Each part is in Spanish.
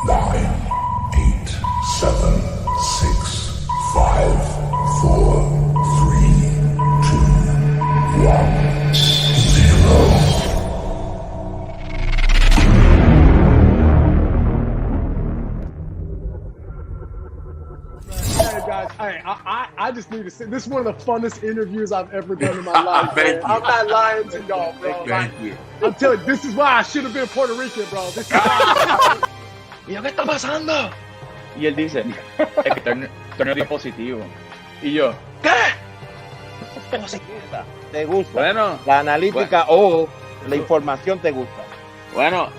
9, 8, 7, 6, 5, 4, 3, 2, 1, 0. Guys, I just need to say this is one of the funnest interviews I've ever done in my life. Bro. I'm not lying to y'all, bro. Thank you. I'm telling you, this is why I should have been Puerto Rican, bro. This is why. Y yo, ¿qué está pasando? Y él dice, es que torneo positivo. Y yo, ¿qué? Positivo. ¿Te gusta? Bueno, la analítica o la información te gusta. Bueno,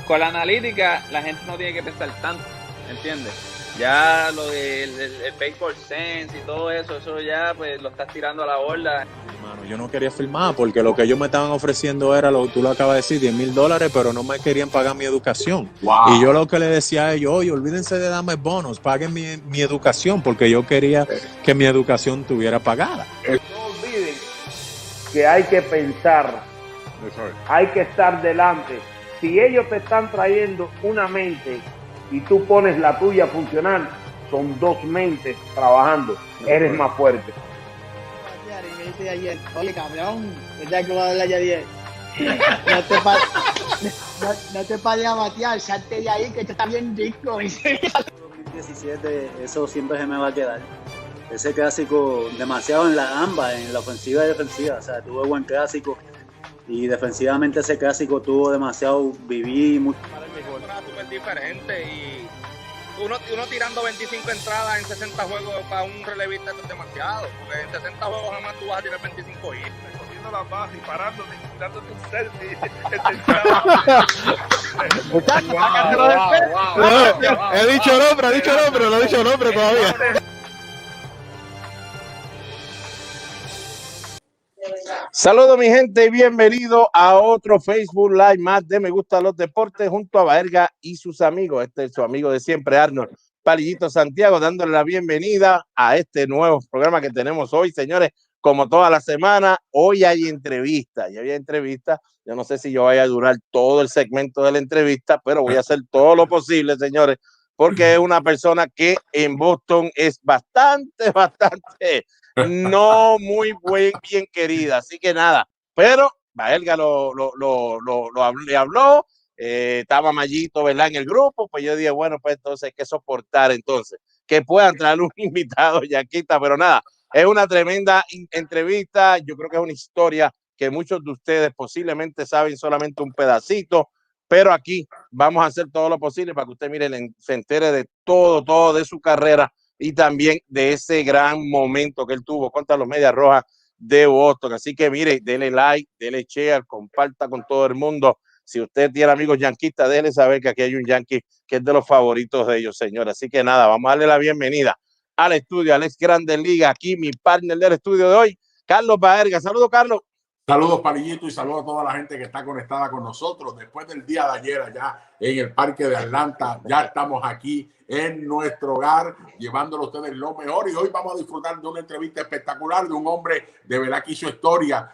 con la analítica la gente no tiene que pensar tanto, ¿entiendes? Ya lo del el baseball sense y todo eso, eso ya pues lo estás tirando a la borda. Hermano, yo no quería firmar porque lo que ellos me estaban ofreciendo era, tú lo acabas de decir, $10,000, pero no me querían pagar mi educación. Wow. Y yo lo que le decía a ellos, oye, olvídense de darme bonos, paguen mi educación, porque yo quería que mi educación estuviera pagada. No olviden que hay que pensar, hay que estar delante. Si ellos te están trayendo una mente y tú pones la tuya a funcionar, son dos mentes trabajando, eres más fuerte. Y me dice ayer, oye cabrón, ¿verdad que voy a hablar ya 10? No te pares a batear, salte de ahí que esto está bien rico. 2017, eso siempre se me va a quedar. Ese clásico, demasiado en la ambas, en la ofensiva y defensiva, o sea, tuve buen clásico y defensivamente ese clásico tuvo demasiado, viví mucho. Súper diferente y uno tirando 25 entradas en 60 juegos para un relevista es demasiado, porque en 60 juegos jamás tú vas a tirar 25 hits. Cogiendo la base y parándote y dándote un selfie. He dicho nombre, no he dicho nombre todavía. Saludos mi gente y bienvenido a otro Facebook Live más de Me Gustan Los Deportes junto a Baerga y sus amigos. Este es su amigo de siempre, Arnold Palillito Santiago, dándole la bienvenida a este nuevo programa que tenemos hoy, señores. Como toda la semana, hoy hay entrevista. Ya había entrevista. Yo no sé si yo vaya a durar todo el segmento de la entrevista, pero voy a hacer todo lo posible, señores, porque es una persona que en Boston es bastante no muy bien querida, así que nada, pero Baerga le habló, estaba Mayito, ¿verdad? En el grupo, pues yo dije, bueno, pues entonces hay que soportar entonces, que puedan traer un invitado yaquita, pero nada, es una tremenda entrevista, yo creo que es una historia que muchos de ustedes posiblemente saben solamente un pedacito, pero aquí vamos a hacer todo lo posible para que usted mire, se entere de todo de su carrera y también de ese gran momento que él tuvo contra los Medias Rojas de Boston. Así que mire, dele like, dele share, comparta con todo el mundo. Si usted tiene amigos yanquistas, déjele saber que aquí hay un yankee que es de los favoritos de ellos, señor. Así que nada, vamos a darle la bienvenida al estudio, al ex Grandes Ligas. Aquí mi partner del estudio de hoy, Carlos Baerga. Saludos, Carlos. Saludos, Palillito, y saludos a toda la gente que está conectada con nosotros. Después del día de ayer allá en el parque de Atlanta, ya estamos aquí en nuestro hogar, llevándole a ustedes lo mejor. Y hoy vamos a disfrutar de una entrevista espectacular de un hombre de verdad que hizo historia.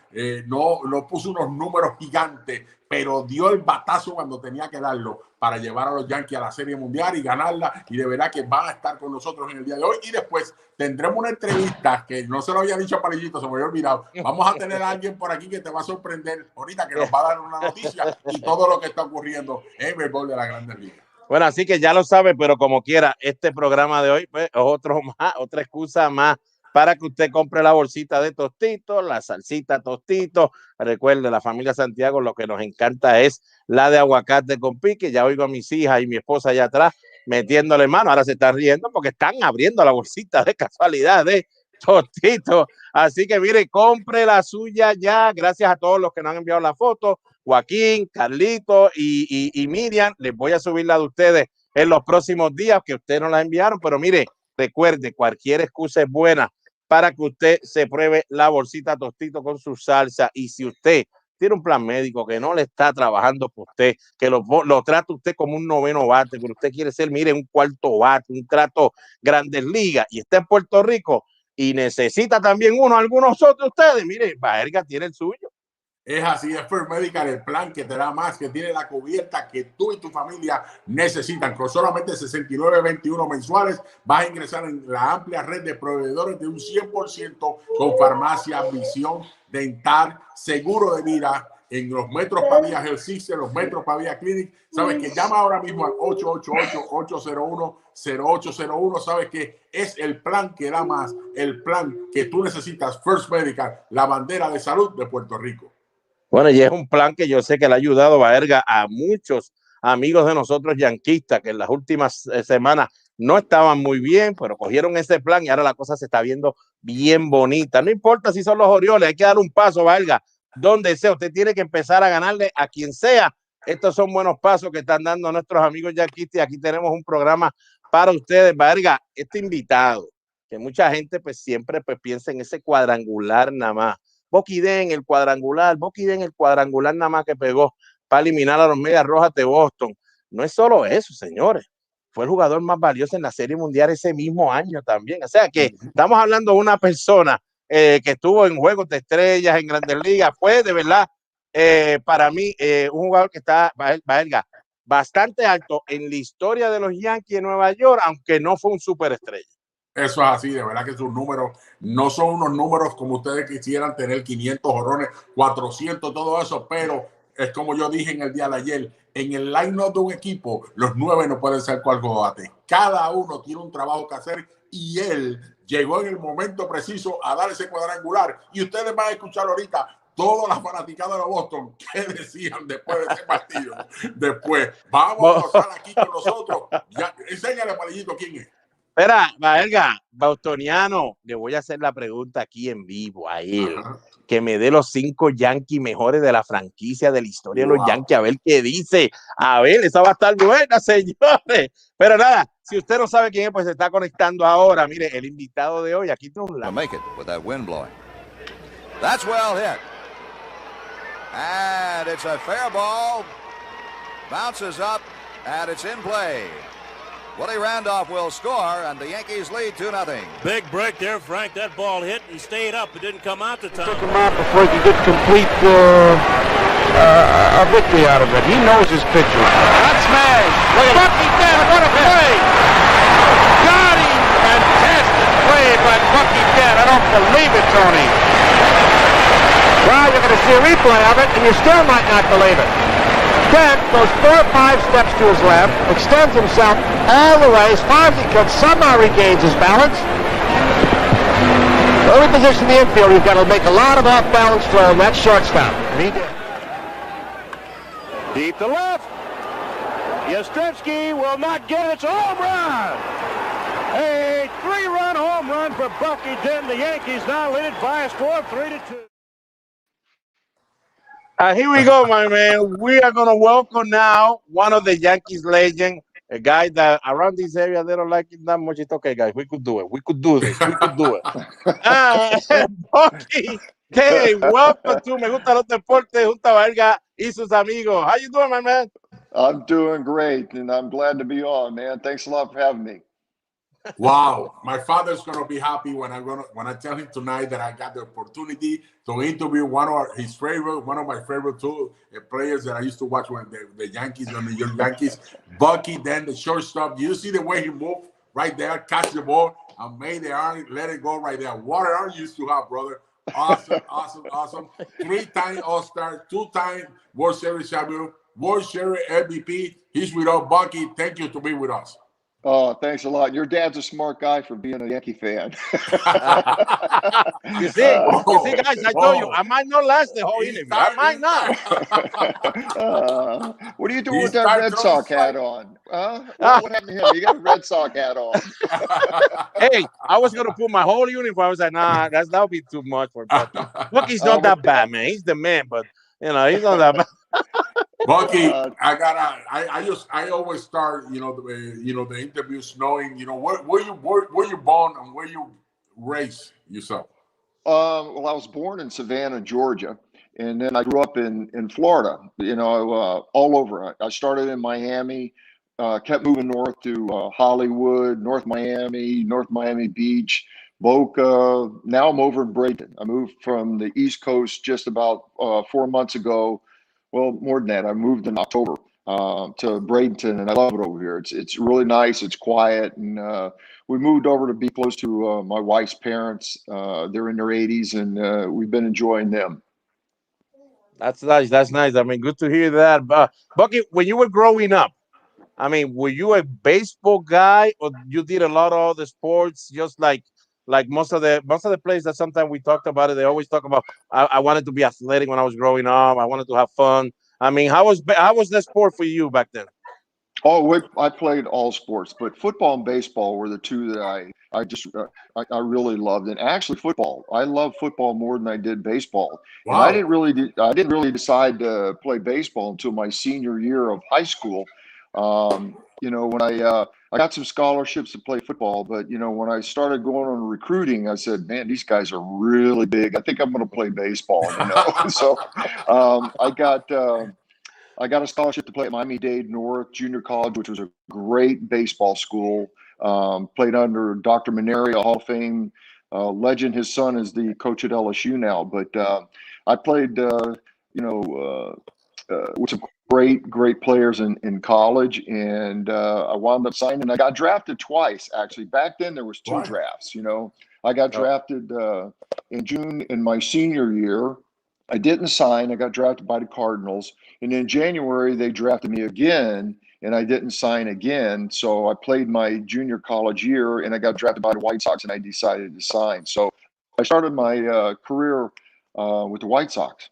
No puso unos números gigantes, pero dio el batazo cuando tenía que darlo para llevar a los Yankees a la Serie Mundial y ganarla. Y de verdad que van a estar con nosotros en el día de hoy. Y después tendremos una entrevista que no se lo había dicho a Palillito, se me había olvidado. Vamos a tener a alguien por aquí que te va a sorprender ahorita, que nos va a dar una noticia y todo lo que está ocurriendo en el béisbol de la Grandes Ligas. Bueno, así que ya lo sabe, pero como quiera, este programa de hoy pues, es otra excusa más para que usted compre la bolsita de tostitos, la salsita tostito. Recuerde, la familia Santiago, lo que nos encanta es la de aguacate con pique. Ya oigo a mis hijas y mi esposa allá atrás metiéndole mano. Ahora se están riendo porque están abriendo la bolsita de casualidad de tostito. Así que mire, compre la suya ya. Gracias a todos los que nos han enviado la foto. Joaquín, Carlito y Miriam, les voy a subir la de ustedes en los próximos días, que ustedes no la enviaron, pero mire, recuerde, cualquier excusa es buena para que usted se pruebe la bolsita tostito con su salsa. Y si usted tiene un plan médico que no le está trabajando por usted, que lo trata usted como un noveno bate, que usted quiere ser, mire, un cuarto bate, un trato Grandes Ligas, y está en Puerto Rico y necesita también algunos otros de ustedes, mire, Baerga tiene el suyo. Es así, es First Medical, el plan que te da más, que tiene la cubierta que tú y tu familia necesitan. Con solamente $69.21 mensuales vas a ingresar en la amplia red de proveedores de un 100% con farmacia, visión, dental, seguro de vida, en los metros Pavía Health System, los metros Pavía Clinic. Sabes que llama ahora mismo al 888-801-0801. Sabes que es el plan que da más, el plan que tú necesitas. First Medical, la bandera de salud de Puerto Rico. Bueno, y es un plan que yo sé que le ha ayudado Baerga a muchos amigos de nosotros yanquistas que en las últimas semanas no estaban muy bien, pero cogieron ese plan y ahora la cosa se está viendo bien bonita. No importa si son los Orioles, hay que dar un paso, Baerga, donde sea. Usted tiene que empezar a ganarle a quien sea. Estos son buenos pasos que están dando nuestros amigos yanquistas y aquí tenemos un programa para ustedes, Baerga. Este invitado, que mucha gente pues siempre pues piensa en ese cuadrangular nada más. Bucky Dent, el cuadrangular nada más que pegó para eliminar a los Medias Rojas de Boston. No es solo eso, señores. Fue el jugador más valioso en la Serie Mundial ese mismo año también. O sea que estamos hablando de una persona que estuvo en Juegos de Estrellas, en Grandes Ligas. Fue de verdad, para mí, un jugador que está, Baerga, bastante alto en la historia de los Yankees de Nueva York, aunque no fue un superestrella. Eso es así, de verdad que sus números no son unos números como ustedes quisieran tener, 500 jonrones, 400, todo eso, pero es como yo dije en el día de ayer, en el line-up de un equipo, los 9 no pueden ser cual bate. Cada uno tiene un trabajo que hacer y él llegó en el momento preciso a dar ese cuadrangular. Y ustedes van a escuchar ahorita todas las fanaticadas de Boston que decían después de ese partido. Después, vamos a estar aquí con nosotros. Ya, enséñale, Palillito, quién es. Espera, Baerga, Bostoniano, le voy a hacer la pregunta aquí en vivo a él. Ajá. Que me dé los 5 Yankees mejores de la franquicia de la historia de los Yankees, a ver qué dice. A ver, esa va a estar buena, señores. Pero nada, si usted no sabe quién es, pues se está conectando ahora. Mire, el invitado de hoy, aquí tiene un lado. Make it with that wind blowing. That's well hit. And it's a fair ball. Bounces up, and it's in play. Willie Randolph will score, and the Yankees lead 2-0. Big break there, Frank. That ball hit and stayed up. It didn't come out the time. Took him out before he could get complete a victory out of it. He knows his pitcher. That smash. Look at Bucky Dent. What a play. Got him. Fantastic play by Bucky Dent. I don't believe it, Tony. Well, you're going to see a replay of it, and you still might not believe it. Dent goes 4 or 5 steps to his left, extends himself all the way, as far as he can, somehow regains his balance. Early position in the infield, he's got to make a lot of off-balance throw, and that's shortstop. And he did. Deep to left. Yastrzemski will not get it. It's a home run. A 3-run home run for Bucky Dent. The Yankees now lead it by a score of 3-2. Here we go, my man. We are going to welcome now one of the Yankees legend, a guy that around this area, they don't like it that much. It's okay, guys. We could do it. We could do this. We could do it. Bucky, hey, welcome to Me Gustan Los Deportes, junto a Baerga y sus amigos. How you doing, my man? I'm doing great, and I'm glad to be on, man. Thanks a lot for having me. Wow, my father's gonna be happy when I tell him tonight that I got the opportunity to interview one of my favorite two players that I used to watch when the Yankees, the New York Yankees, Bucky Dent, the shortstop. You see the way he moved right there, catch the ball, and made the arm, let it go right there. What an arm you used to have, brother. Awesome, awesome, awesome. 3-time All-Star, 2-time World Series champion, World Series MVP. He's with us, Bucky. Thank you to be with us. Oh, thanks a lot. Your dad's a smart guy for being a Yankee fan. You see, guys, I told you, I might not last the whole interview. I might not. What are you doing with that Red Sox hat on? What happened to him? You got a Red Sox hat on. Hey, I was going to put my whole uniform. I was like, nah, that would be too much for Bucky. Bucky's not that bad, man. He's the man, but, you know, he's not that bad. Bucky, I always start, the interviews knowing, where you born and where you raised yourself. Well, I was born in Savannah, Georgia, and then I grew up in Florida. All over. I started in Miami, kept moving north to Hollywood, North Miami Beach. Boca. Now I'm over in Bradenton. I moved from the East Coast just about 4 months ago. Well, more than that. I moved in October to Bradenton, and I love it over here. It's really nice. It's quiet, and we moved over to be close to my wife's parents. They're in their 80s, and we've been enjoying them. That's nice. That's nice. I mean, good to hear that. Bucky, when you were growing up, I mean, were you a baseball guy, or you did a lot of other sports, just like most of the players that sometimes we talked about it? They always talk about I wanted to be athletic when I was growing up. I wanted to have fun. I mean, how was that sport for you back then? Oh, I played all sports, but football and baseball were the two that I really loved. And actually, football. I love football more than I did baseball. Wow. And I didn't really decide to play baseball until my senior year of high school. You know, when I got some scholarships to play football, but you know, when I started going on recruiting, I said, "Man, these guys are really big. I think I'm going to play baseball." You know, so I got a scholarship to play at Miami-Dade North Junior College, which was a great baseball school. Played under Dr. Maneri, a Hall of Fame legend. His son is the coach at LSU now. But I played, with some great players in college, and I wound up signing. I got drafted twice, actually. Back then, there was two drafts. You know, I got drafted in June in my senior year. I didn't sign. I got drafted by the Cardinals. And in January, they drafted me again, and I didn't sign again. So I played my junior college year, and I got drafted by the White Sox, and I decided to sign. So I started my career with the White Sox.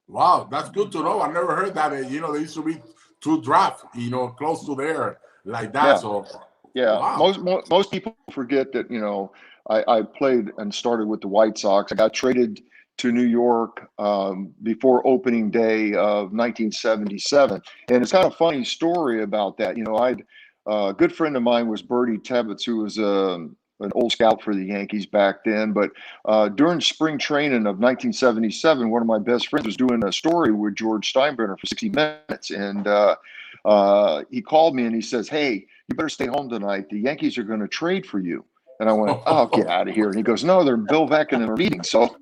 Wow, that's good to know. I never heard that. You know, there used to be two drafts, you know, close to there like that. Yeah. So yeah, wow. Most people forget that, you know, I played and started with the White Sox. I got traded to New York before opening day of 1977. And it's kind of a funny story about that. You know, a good friend of mine was Bertie Tebbets, who was an old scout for the Yankees back then. But during spring training of 1977, one of my best friends was doing a story with George Steinbrenner for 60 Minutes. And he called me and he says, "Hey, you better stay home tonight. The Yankees are going to trade for you." And I went, "Oh, get out of here." And he goes, "No, they're Bill Veck and they're meeting." So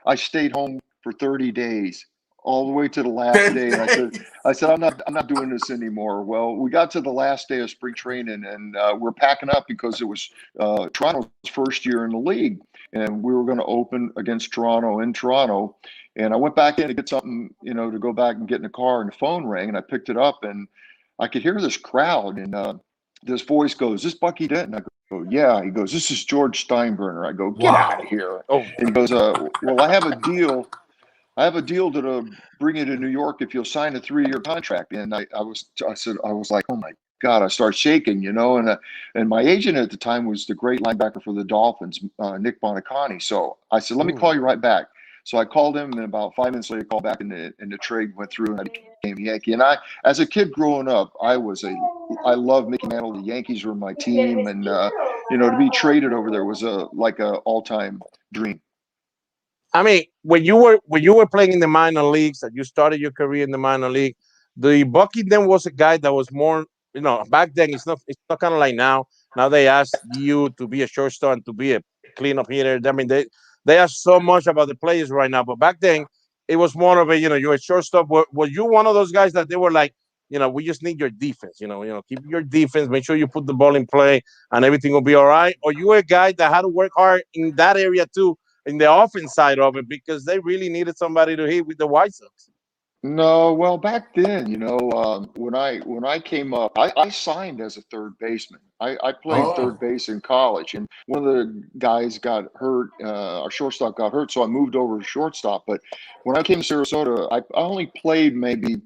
I stayed home for 30 days, all the way to the last day. And I said, I'm not doing this anymore. Well, we got to the last day of spring training, and we're packing up because it was Toronto's first year in the league, and we were going to open against Toronto in Toronto. And I went back in to get something, you know, to go back and get in the car, and the phone rang, and I picked it up, and I could hear this crowd, and this voice goes, "Is this Bucky Dent?" And I go, "Yeah." He goes, "This is George Steinbrenner." I go, "Get out of here." Oh. And he goes, "Well, I have a deal. I have a deal to bring you to New York if you'll sign a 3-year contract." And I was like, "Oh my God!" I start shaking, you know. And my agent at the time was the great linebacker for the Dolphins, Nick Bonacani. So I said, "Let me call you right back." So I called him, and about 5 minutes later, I called back, and the trade went through, and I became a Yankee. And as a kid growing up, I loved Mickey Mantle. The Yankees were my team, and you know, to be traded over there was like a all-time dream. I mean, when you were playing in the minor leagues, and you started your career in the minor league, the Bucky then was a guy that was more, you know, back then it's not kind of like now. Now they ask you to be a shortstop and to be a cleanup hitter. I mean, they ask so much about the players right now, but back then it was more of a, you know, you're a shortstop. Were you one of those guys that they were like, you know, we just need your defense, you know, keep your defense, make sure you put the ball in play and everything will be all right? Or you were a guy that had to work hard in that area too, in the offense side of it, because they really needed somebody to hit with the White Sox? No, well, back then, you know, when I came up, I signed as a third baseman. I played third base in college, and one of the guys got hurt. Our shortstop got hurt, so I moved over to shortstop. But when I came to Sarasota, I only played maybe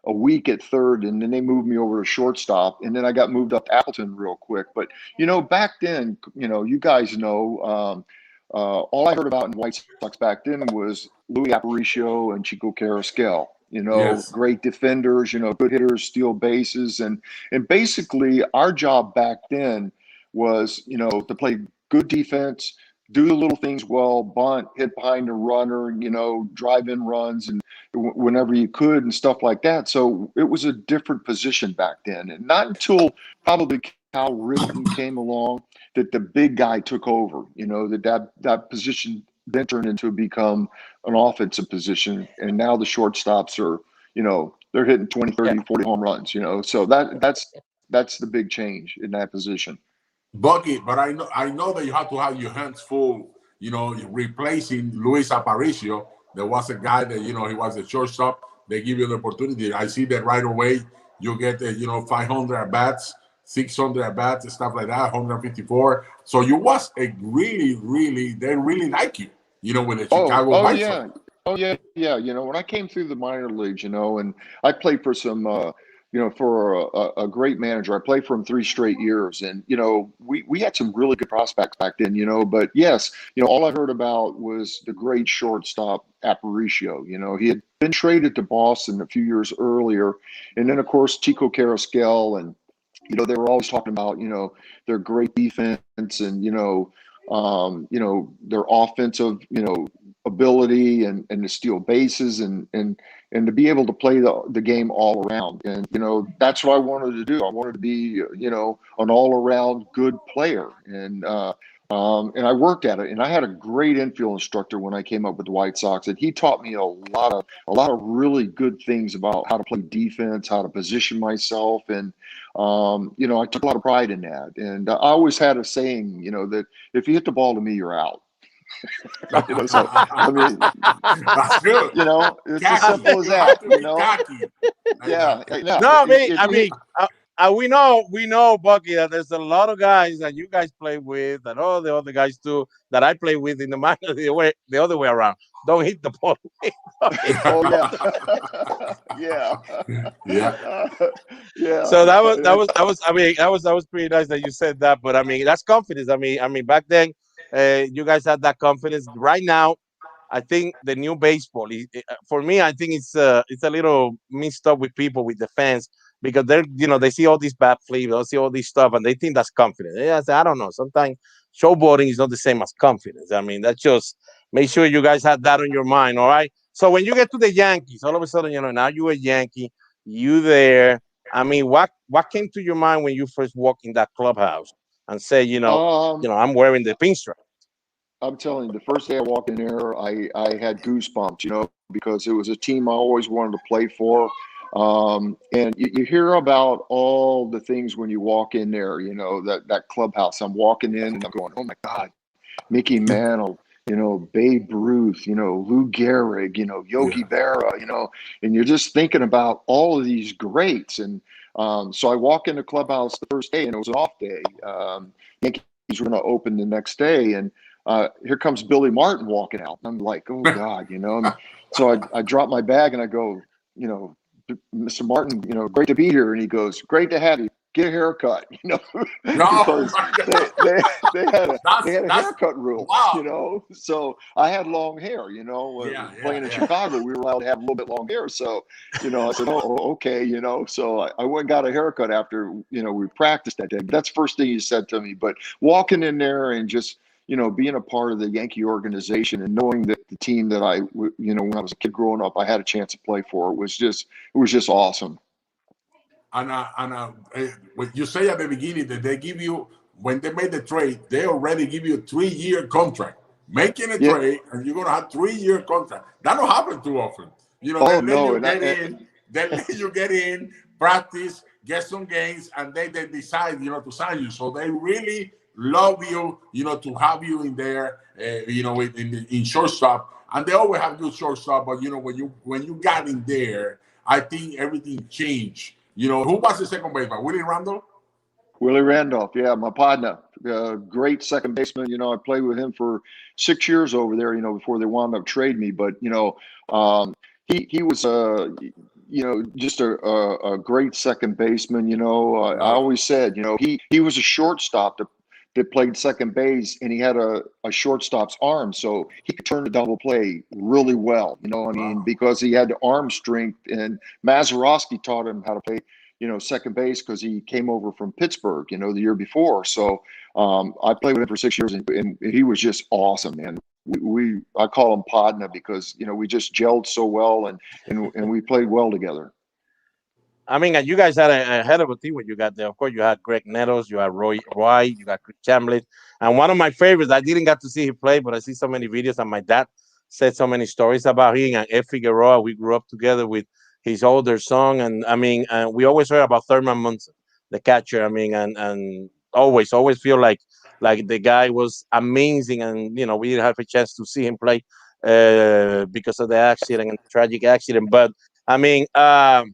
a week at third, and then they moved me over to shortstop, and then I got moved up to Appleton real quick. But you know, back then, you know, you guys know, all I heard about in White Sox back then was Louis Aparicio and Chico Carrasquel. You know, yes. Great defenders, you know, good hitters, steal bases. And basically our job back then was, you know, to play good defense, do the little things well, bunt, hit behind the runner, you know, drive in runs and whenever you could and stuff like that. So it was a different position back then. And not until probably how Ricky came along, that the big guy took over, you know, that position then turned into become an offensive position. And now the shortstops are, you know, they're hitting 20, 30, 40 home runs, you know. So that's the big change in that position. Bucky, but I know that you have to have your hands full, you know, replacing Luis Aparicio. There was a guy that, you know, he was a shortstop. They give you the opportunity. I see that right away. You get, you know, 500 at bats, 600 at bats, stuff like that, 154. So you was a really, they really like you, you know, with the Chicago White Sox. Oh yeah. You know, when I came through the minor leagues, you know, and I played for some, you know, for a great manager. I played for him 3 straight years, and you know, we had some really good prospects back then, you know. But yes, you know, all I heard about was the great shortstop Aparicio. You know, he had been traded to Boston a few years earlier, and then of course Chico Carrasquel, and you know, they were always talking about, you know, their great defense and you know, their offensive, you know, ability and to steal bases and to be able to play the game all around. And, you know, that's what I wanted to do. I wanted to be, you know, an all around good player. And I worked at it, and I had a great infield instructor when I came up with the White Sox, and he taught me a lot of really good things about how to play defense, how to position myself. And, you know, I took a lot of pride in that. And I always had a saying, you know, that if you hit the ball to me, you're out. You know, so I mean, that's good. You know, it's as simple as that. You know, yeah. No, I mean, we know, Bucky, that there's a lot of guys that you guys play with, and all the other guys too that I play with in the minor the other way around. Don't hit the ball. Yeah. So that was pretty nice that you said that. But I mean, that's confidence. I mean, back then, you guys had that confidence. Right now, I think the new baseball, for me, I think it's a little mixed up with people, with the fans, because they're, you know, they see all these bad flips, they see all this stuff, and they think that's confidence. I don't know. Sometimes showboating is not the same as confidence. I mean, that's just make sure you guys have that on your mind. All right. So when you get to the Yankees, all of a sudden, you know, now you're a Yankee, you there. I mean, what came to your mind when you first walked in that clubhouse and say, you know, I'm wearing the pinstripe? I'm telling you, the first day I walked in there, I had goosebumps, you know, because it was a team I always wanted to play for. And you hear about all the things when you walk in there, you know, that clubhouse. I'm walking in and I'm going, oh my God, Mickey Mantle, you know, Babe Ruth, you know, Lou Gehrig, you know, Yogi Berra, you know, and you're just thinking about all of these greats. And so I walk in the clubhouse the first day, and it was an off day. Yankees were going to open the next day, and here comes Billy Martin walking out. I'm like, oh God, you know. So I drop my bag and I go, you know, Mr. Martin, you know, great to be here. And he goes, great to have you. Get a haircut, you know, because they had a haircut rule, you know. So I had long hair, you know. Playing in Chicago, we were allowed to have a little bit long hair. So, you know, I said, oh, okay, you know. So I went and got a haircut after, you know, we practiced that day. But that's the first thing he said to me. But walking in there and just, you know, being a part of the Yankee organization and knowing that the team that you know, when I was a kid growing up, I had a chance to play for, it was just awesome. And what you say at the beginning that they give you, when they made the trade, they already give you a 3-year contract. Making a trade, and you're going to have 3-year contract. That don't happen too often. You know, they let you get in, practice, get some games, and they decide, you know, to sign you. So they really love you, you know, to have you in there, you know, in shortstop. And they always have good shortstop, but you know, when you got in there, I think everything changed. You know, who was the second baseman? Willie Randolph? Willie Randolph, yeah, my partner, great second baseman. You know, I played with him for 6 years over there, you know, before they wound up trading me. But, you know, he was, you know, just a great second baseman. You know, I always said, you know, he was a shortstop that played second base, and he had a shortstop's arm, so he could turn the double play really well. You know, I mean, because he had the arm strength, and Mazeroski taught him how to play, you know, second base, because he came over from Pittsburgh, you know, the year before. So I played with him for 6 years, and he was just awesome, man. I call him Podna because, you know, we just gelled so well, and we played well together. I mean, and you guys had a hell of a team when you got there. Of course, you had Greg Nettles, you had Roy White, you got Chris Chambliss, and one of my favorites. I didn't get to see him play, but I see so many videos, and my dad said so many stories about him and Ed Figueroa. We grew up together with his older son, and I mean, we always heard about Thurman Munson, the catcher. I mean, and always feel like the guy was amazing, and you know, we didn't have a chance to see him play because of the accident and the tragic accident. But I mean, how's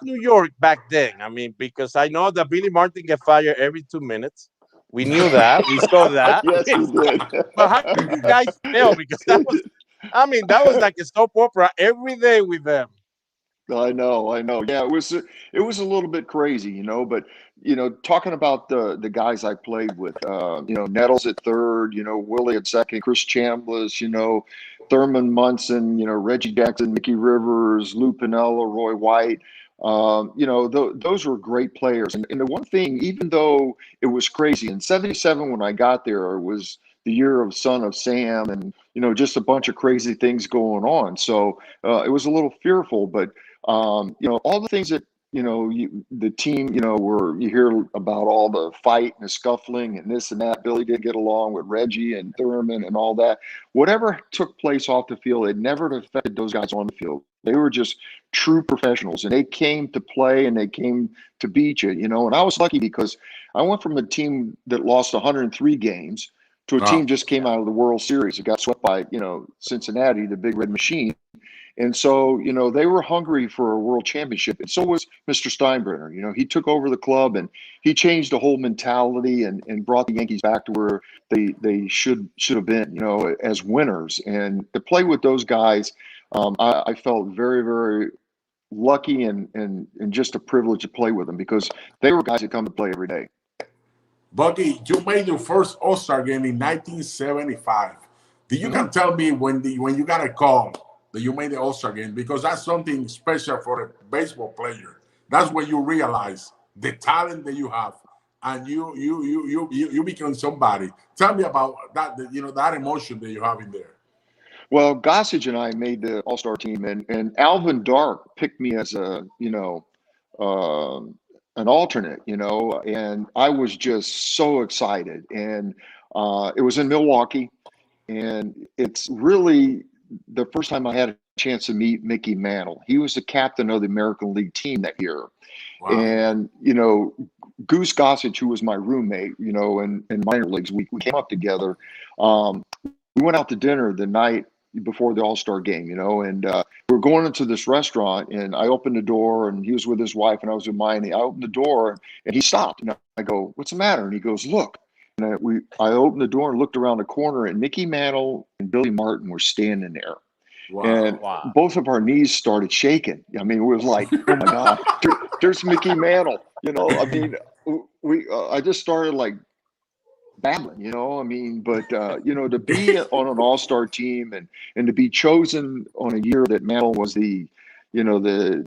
New York back then? I mean, because I know that Billy Martin get fired every 2 minutes. We knew that. We saw that. Yes, he did. But how did you guys feel? Because that was, I mean, that was like a soap opera every day with them. I know. Yeah, it was a little bit crazy, you know. But you know, talking about the guys I played with, you know, Nettles at third, you know, Willie at second, Chris Chambliss, you know, Thurman Munson, you know, Reggie Jackson, Mickey Rivers, Lou Piniella, Roy White. You know, those were great players. And the one thing, even though it was crazy, in '77 when I got there, it was the year of Son of Sam, and you know, just a bunch of crazy things going on. So it was a little fearful, but you know, all the things that, you know, the team, you know, you hear about all the fight and the scuffling and this and that. Billy didn't get along with Reggie and Thurman and all that. Whatever took place off the field, it never affected those guys on the field. They were just true professionals, and they came to play and they came to beat you, you know. And I was lucky because I went from a team that lost 103 games to a team just came out of the World Series. It got swept by, you know, Cincinnati, the Big Red Machine. And so, you know, they were hungry for a world championship. And so was Mr. Steinbrenner. You know, he took over the club and he changed the whole mentality and brought the Yankees back to where they should have been, you know, as winners. And to play with those guys, I felt very, very lucky and just a privilege to play with them because they were guys that come to play every day. Bucky, you made your first All-Star game in 1975. You can tell me when you got a call that you made the All-Star game, because that's something special for a baseball player. That's when you realize the talent that you have, and you become somebody. Tell me about that. You know, that emotion that you have in there. Well, Gossage and I made the All-Star team, and Alvin Dark picked me as a, you know, an alternate, you know, and I was just so excited. And it was in Milwaukee, and it's really the first time I had a chance to meet Mickey Mantle. He was the captain of the American League team that year. Wow. And, you know, Goose Gossage, who was my roommate, you know, in minor leagues, we came up together. We went out to dinner the night before the All-Star game, you know, and we were going into this restaurant, and I opened the door, and he was with his wife and I was with mine. And I opened the door and he stopped, and I go, "What's the matter?" And he goes, "Look." And I opened the door and looked around the corner, and Mickey Mantle and Billy Martin were standing there. Wow. And both of our knees started shaking. I mean, it was like, oh my God, there's Mickey Mantle. You know, I mean, I just started like babbling, you know, I mean, but, you know, to be on an all-star team and to be chosen on a year that Mantle was the, you know, the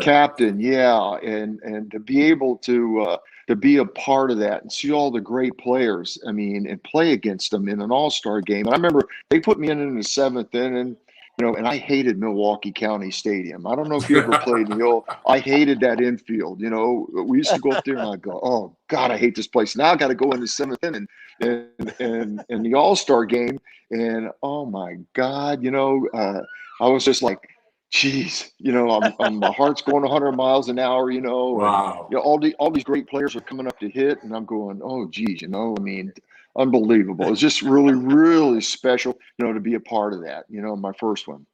captain. Yeah. And to be able to be a part of that and see all the great players, I mean, and play against them in an all-star game. And I remember they put me in the seventh inning, you know, and I hated Milwaukee County Stadium. I don't know if you ever played in the old, I hated that infield, you know. We used to go up there and I'd go, oh God, I hate this place. Now I got to go in the seventh inning and the all-star game. And oh my God, you know, I was just like, geez, you know, my heart's going 100 miles an hour, you know. Wow. And, you know, all these great players are coming up to hit, and I'm going, oh, geez, you know, I mean, unbelievable. It's just really, really special, you know, to be a part of that, you know, my first one.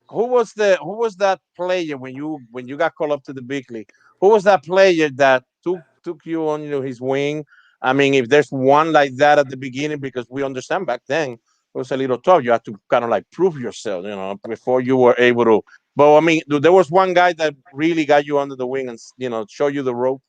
Who was that player when you got called up to the big league? Who was that player that took you on, you know, his wing? I mean, if there's one like that at the beginning, because we understand back then it was a little tough. You had to kind of like prove yourself, you know, before you were able to. But I mean, there was one guy that really got you under the wing and, you know, show you the rope.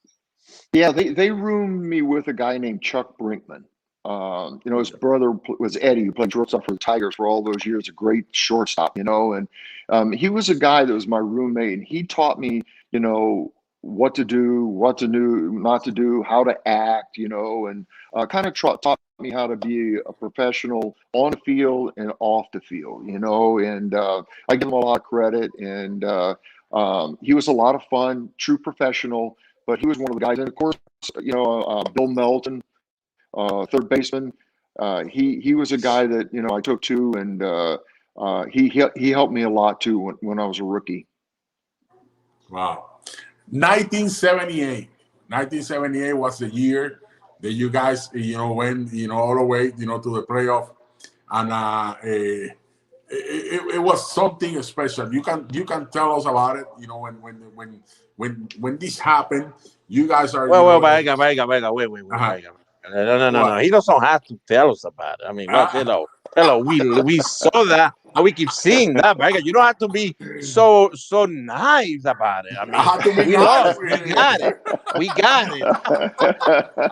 Yeah, they roomed me with a guy named Chuck Brinkman. You know, his brother was Eddie, who played shortstop for the Tigers for all those years, a great shortstop, you know, and he was a guy that was my roommate, and he taught me, you know, what to do, what to do, not to do, how to act, you know, and kind of taught me how to be a professional on the field and off the field, you know, and I give him a lot of credit. And He was a lot of fun, true professional, but he was one of the guys. And of course, Bill Melton, third baseman. He was a guy that I took to, and he helped me a lot too when I was a rookie. Wow. 1978. 1978 was the year that you guys, went, all the way, to the playoff, and it was something special. You can tell us about it. When this happened, you guys are. Well, wait. No. He doesn't have to tell us about it. I mean, hello. We saw that, and we keep seeing that. You don't have to be so nice about it. I mean, we lost. We got it.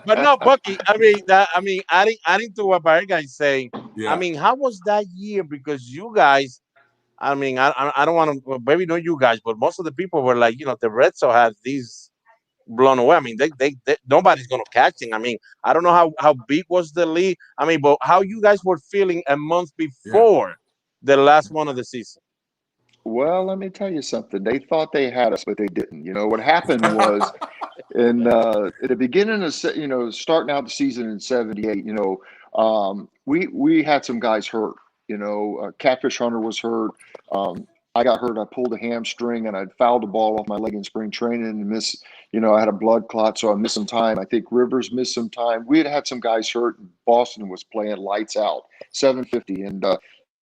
But no, Bucky. Adding to what Baerga is saying. Yeah. I mean, how was that year? Because you guys, I don't want to, maybe not you guys, but most of the people were like, the Red Sox had these blown away. I mean, they nobody's gonna catch him. I mean, I don't know how big was the lead. I mean, but how you guys were feeling a month before the last one of the season? Well, let me tell you something. They thought they had us, but they didn't. What happened was, at the beginning of starting out the season in '78, we had some guys hurt. Catfish Hunter was hurt. I got hurt. I pulled a hamstring and I fouled the ball off my leg in spring training and missed. I had a blood clot, so I missed some time. I think Rivers missed some time. We had some guys hurt. And Boston was playing lights out, 750, and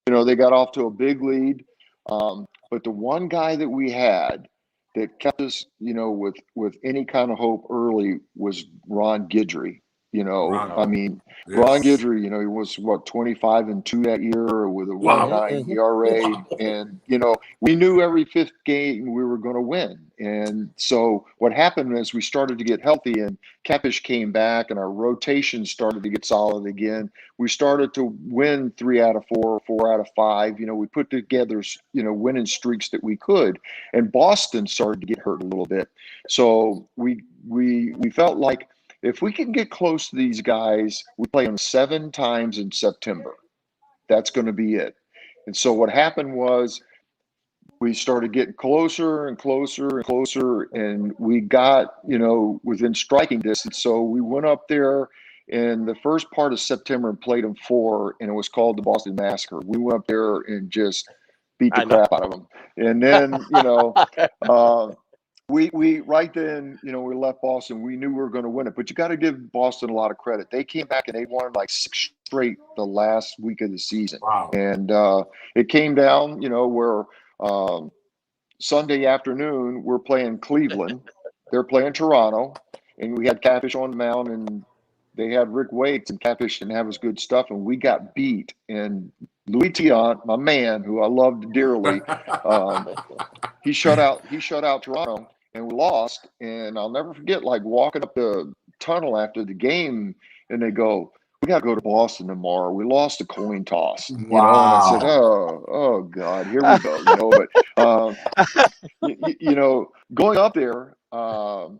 they got off to a big lead. But the one guy that we had that kept us, with any kind of hope early was Ron Guidry. Ron Guidry, he was 25-2 that year with a 1.9 ERA, and we knew every fifth game we were going to win. And so what happened is we started to get healthy, and Catfish came back, and our rotation started to get solid again. We started to win 3 out of 4, 4 out of 5. We put together winning streaks that we could, and Boston started to get hurt a little bit. So we felt like, if we can get close to these guys, we play them 7 times in September. That's going to be it. And so what happened was we started getting closer and closer and closer, and we got, within striking distance. So we went up there in the first part of September and played them 4, and it was called the Boston Massacre. We went up there and just beat the crap out of them. And then, We right then, we left Boston. We knew we were going to win it, but you got to give Boston a lot of credit. They came back and they won like 6 straight the last week of the season. Wow. And it came down, where Sunday afternoon we're playing Cleveland, they're playing Toronto, and we had Catfish on the mound, and they had Rick Waits, and Catfish didn't have his good stuff, and we got beat. And Louis Tiant, my man, who I loved dearly, he shut out Toronto. And we lost, and I'll never forget, like, walking up the tunnel after the game, and they go, "We got to go to Boston tomorrow. We lost a coin toss." Wow. And I said, "Oh God, here we go." But going up there, our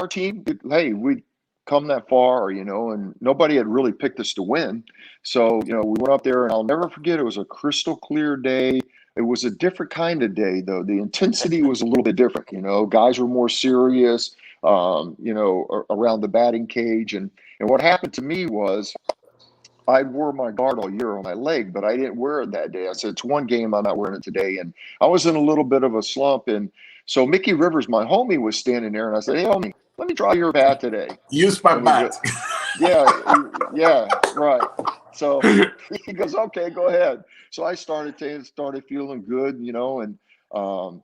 team, hey, we come that far, and nobody had really picked us to win. So we went up there, and I'll never forget. It was a crystal clear day. It was a different kind of day, though. The intensity was a little bit different. Guys were more serious, around the batting cage. And what happened to me was I wore my guard all year on my leg, but I didn't wear it that day. I said, it's one game, I'm not wearing it today. And I was in a little bit of a slump. And so Mickey Rivers, my homie, was standing there, and I said, "Hey, homie, let me draw your bat today." Use my bat. Yeah, right. So he goes, "Okay, go ahead." So I started feeling good, and so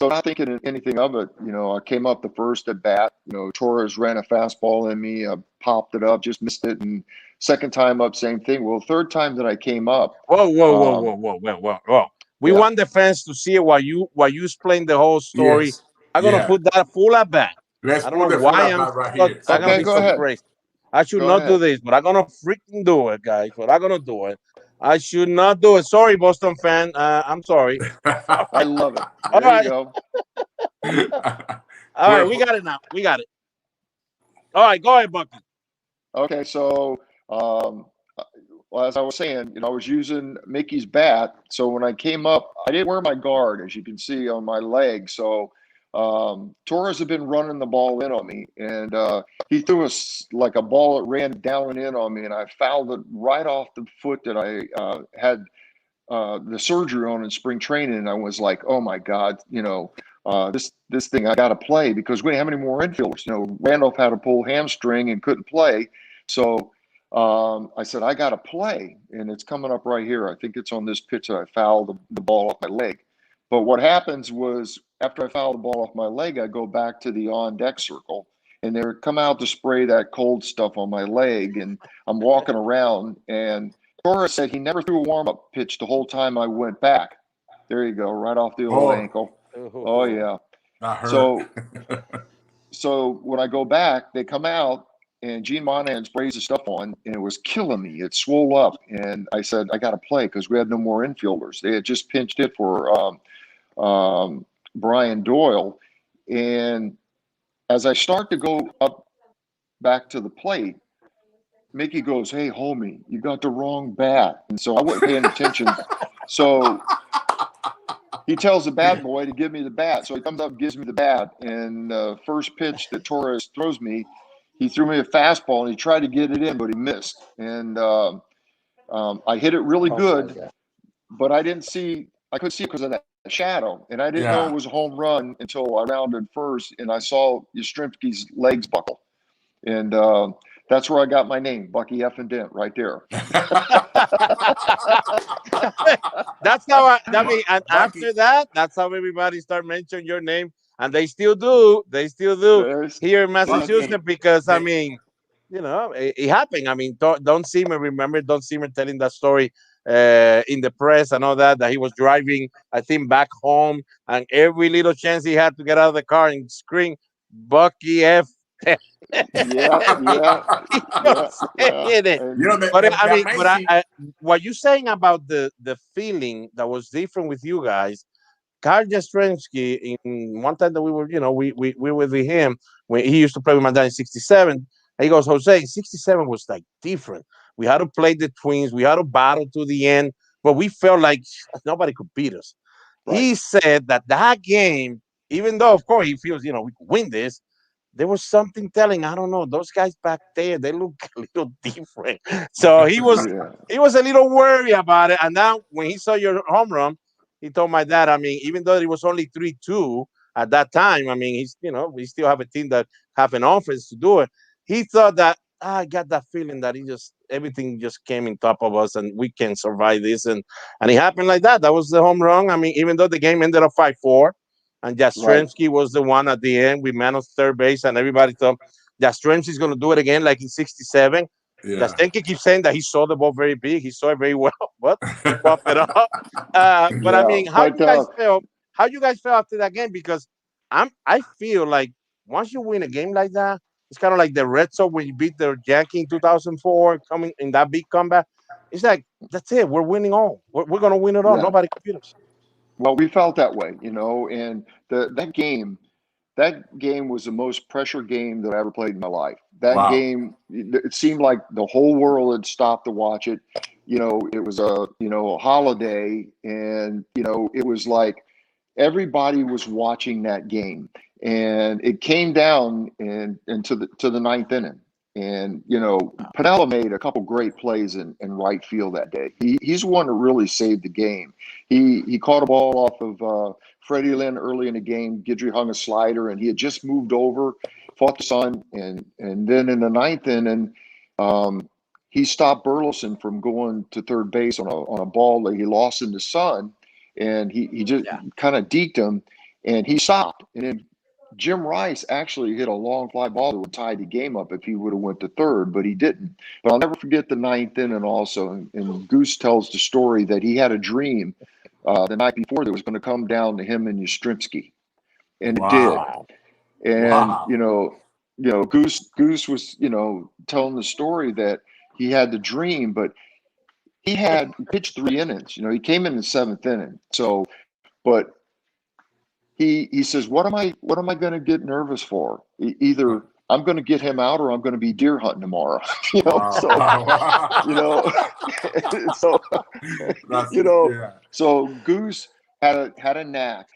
not thinking anything of it. I came up the first at bat. Torres ran a fastball in me. I popped it up, just missed it, and second time up, same thing. Well, third time that I came up. Whoa. We want the fans to see it while you explain the whole story. Yes. I'm gonna put that full at bat. I don't know why I'm gonna be so crazy. I should not do this, but I'm gonna freaking do it, guys. But I'm gonna do it. I should not do it. Sorry, Boston fan. I'm sorry. I love it. All there right. You go. All right, we got it now. We got it. All right, go ahead, Bucky. Okay, so well, as I was saying, I was using Mickey's bat. So when I came up, I didn't wear my guard, as you can see on my leg. So Torres had been running the ball in on me, and he threw like a ball that ran down and in on me, and I fouled it right off the foot that I had the surgery on in spring training. And I was like, oh my God, this thing I got to play, because we didn't have any more infielders. Randolph had a pulled hamstring and couldn't play. So I said, I got to play. And it's coming up right here. I think it's on this pitch that I fouled the ball off my leg. But what happens was, after I foul the ball off my leg, I go back to the on-deck circle, and they come out to spray that cold stuff on my leg, and I'm walking around, and Torres said he never threw a warm-up pitch the whole time I went back. There you go, right off the old ankle. Oh, yeah. So when I go back, they come out, and Gene Monahan sprays the stuff on, and it was killing me. It swole up, and I said, I got to play, because we had no more infielders. They had just pinched it for Brian Doyle. And as I start to go up back to the plate, Mickey goes, hey, homie, you got the wrong bat. And so I wasn't paying attention. So he tells the bat boy to give me the bat. So he comes up and gives me the bat. And first pitch that Torres throws me, he threw me a fastball, and he tried to get it in, but he missed. And I hit it really good, but I couldn't see it because of that shadow. And I didn't know it was a home run until I rounded first, and I saw Yastrzemski's legs buckle. And that's where I got my name, Bucky F. Dent, right there. That's how and after that, that's how everybody started mentioning your name. And they still do. They still do here in Massachusetts, because, I mean, it happened. I mean, Don Seamer, remember Don Seamer telling that story in the press and all that he was driving, I think, back home, and every little chance he had to get out of the car and scream, Bucky F. What you're saying about the feeling that was different with you guys, Carl Yastrzemski, in one time that we were, we were with him when he used to play with my dad in '67. He goes, Jose, '67 was like different. We had to play the Twins. We had to battle to the end, but we felt like nobody could beat us. Right. He said that game, even though, of course, he feels, we could win this, there was something telling, I don't know, those guys back there, they look a little different. So he was a little worried about it. And now when he saw your home run, he told my dad, I mean, even though it was only 3-2 at that time, I mean, we still have a team that have an offense to do it. He thought that, I got that feeling that everything just came in top of us and we can survive this. And it happened like that. That was the home run. I mean, even though the game ended up 5-4, and Yastrzemski was the one at the end. We managed third base, and everybody thought Yastrzemski's going to do it again like in '67. Yastrzemski keeps saying that he saw the ball very big. He saw it very well, but he popped it up. But I mean, how you guys felt after that game? Because I feel like once you win a game like that, it's kind of like the Red Sox when you beat the Yankees in 2004, coming in that big comeback. It's like, that's it. We're winning all. We're going to win it all. Nobody can beat us. Well, we felt that way, and that game was the most pressure game that I ever played in my life. That game, it seemed like the whole world had stopped to watch it. It was a holiday, and it was like everybody was watching that game, and it came down to the ninth inning. And, Pinella made a couple great plays in right field that day. He's the one that really saved the game. He caught a ball off of Freddie Lynn early in the game. Guidry hung a slider, and he had just moved over, fought the sun. And then in the ninth inning, he stopped Burleson from going to third base on a ball that he lost in the sun. And he just kind of deked him, and he stopped. And then Jim Rice actually hit a long fly ball that would tie the game up if he would have went to third, but he didn't. But I'll never forget the ninth inning also. And Goose tells the story that he had a dream the night before that was going to come down to him and Yastrzemski, and it did. And Goose was telling the story that he had the dream, but he pitched 3 innings. He came in the 7th inning. So, but he says, what am I going to get nervous for? Either I'm going to get him out, or I'm going to be deer hunting tomorrow. You know, so you know, so you know, so Goose had a knack,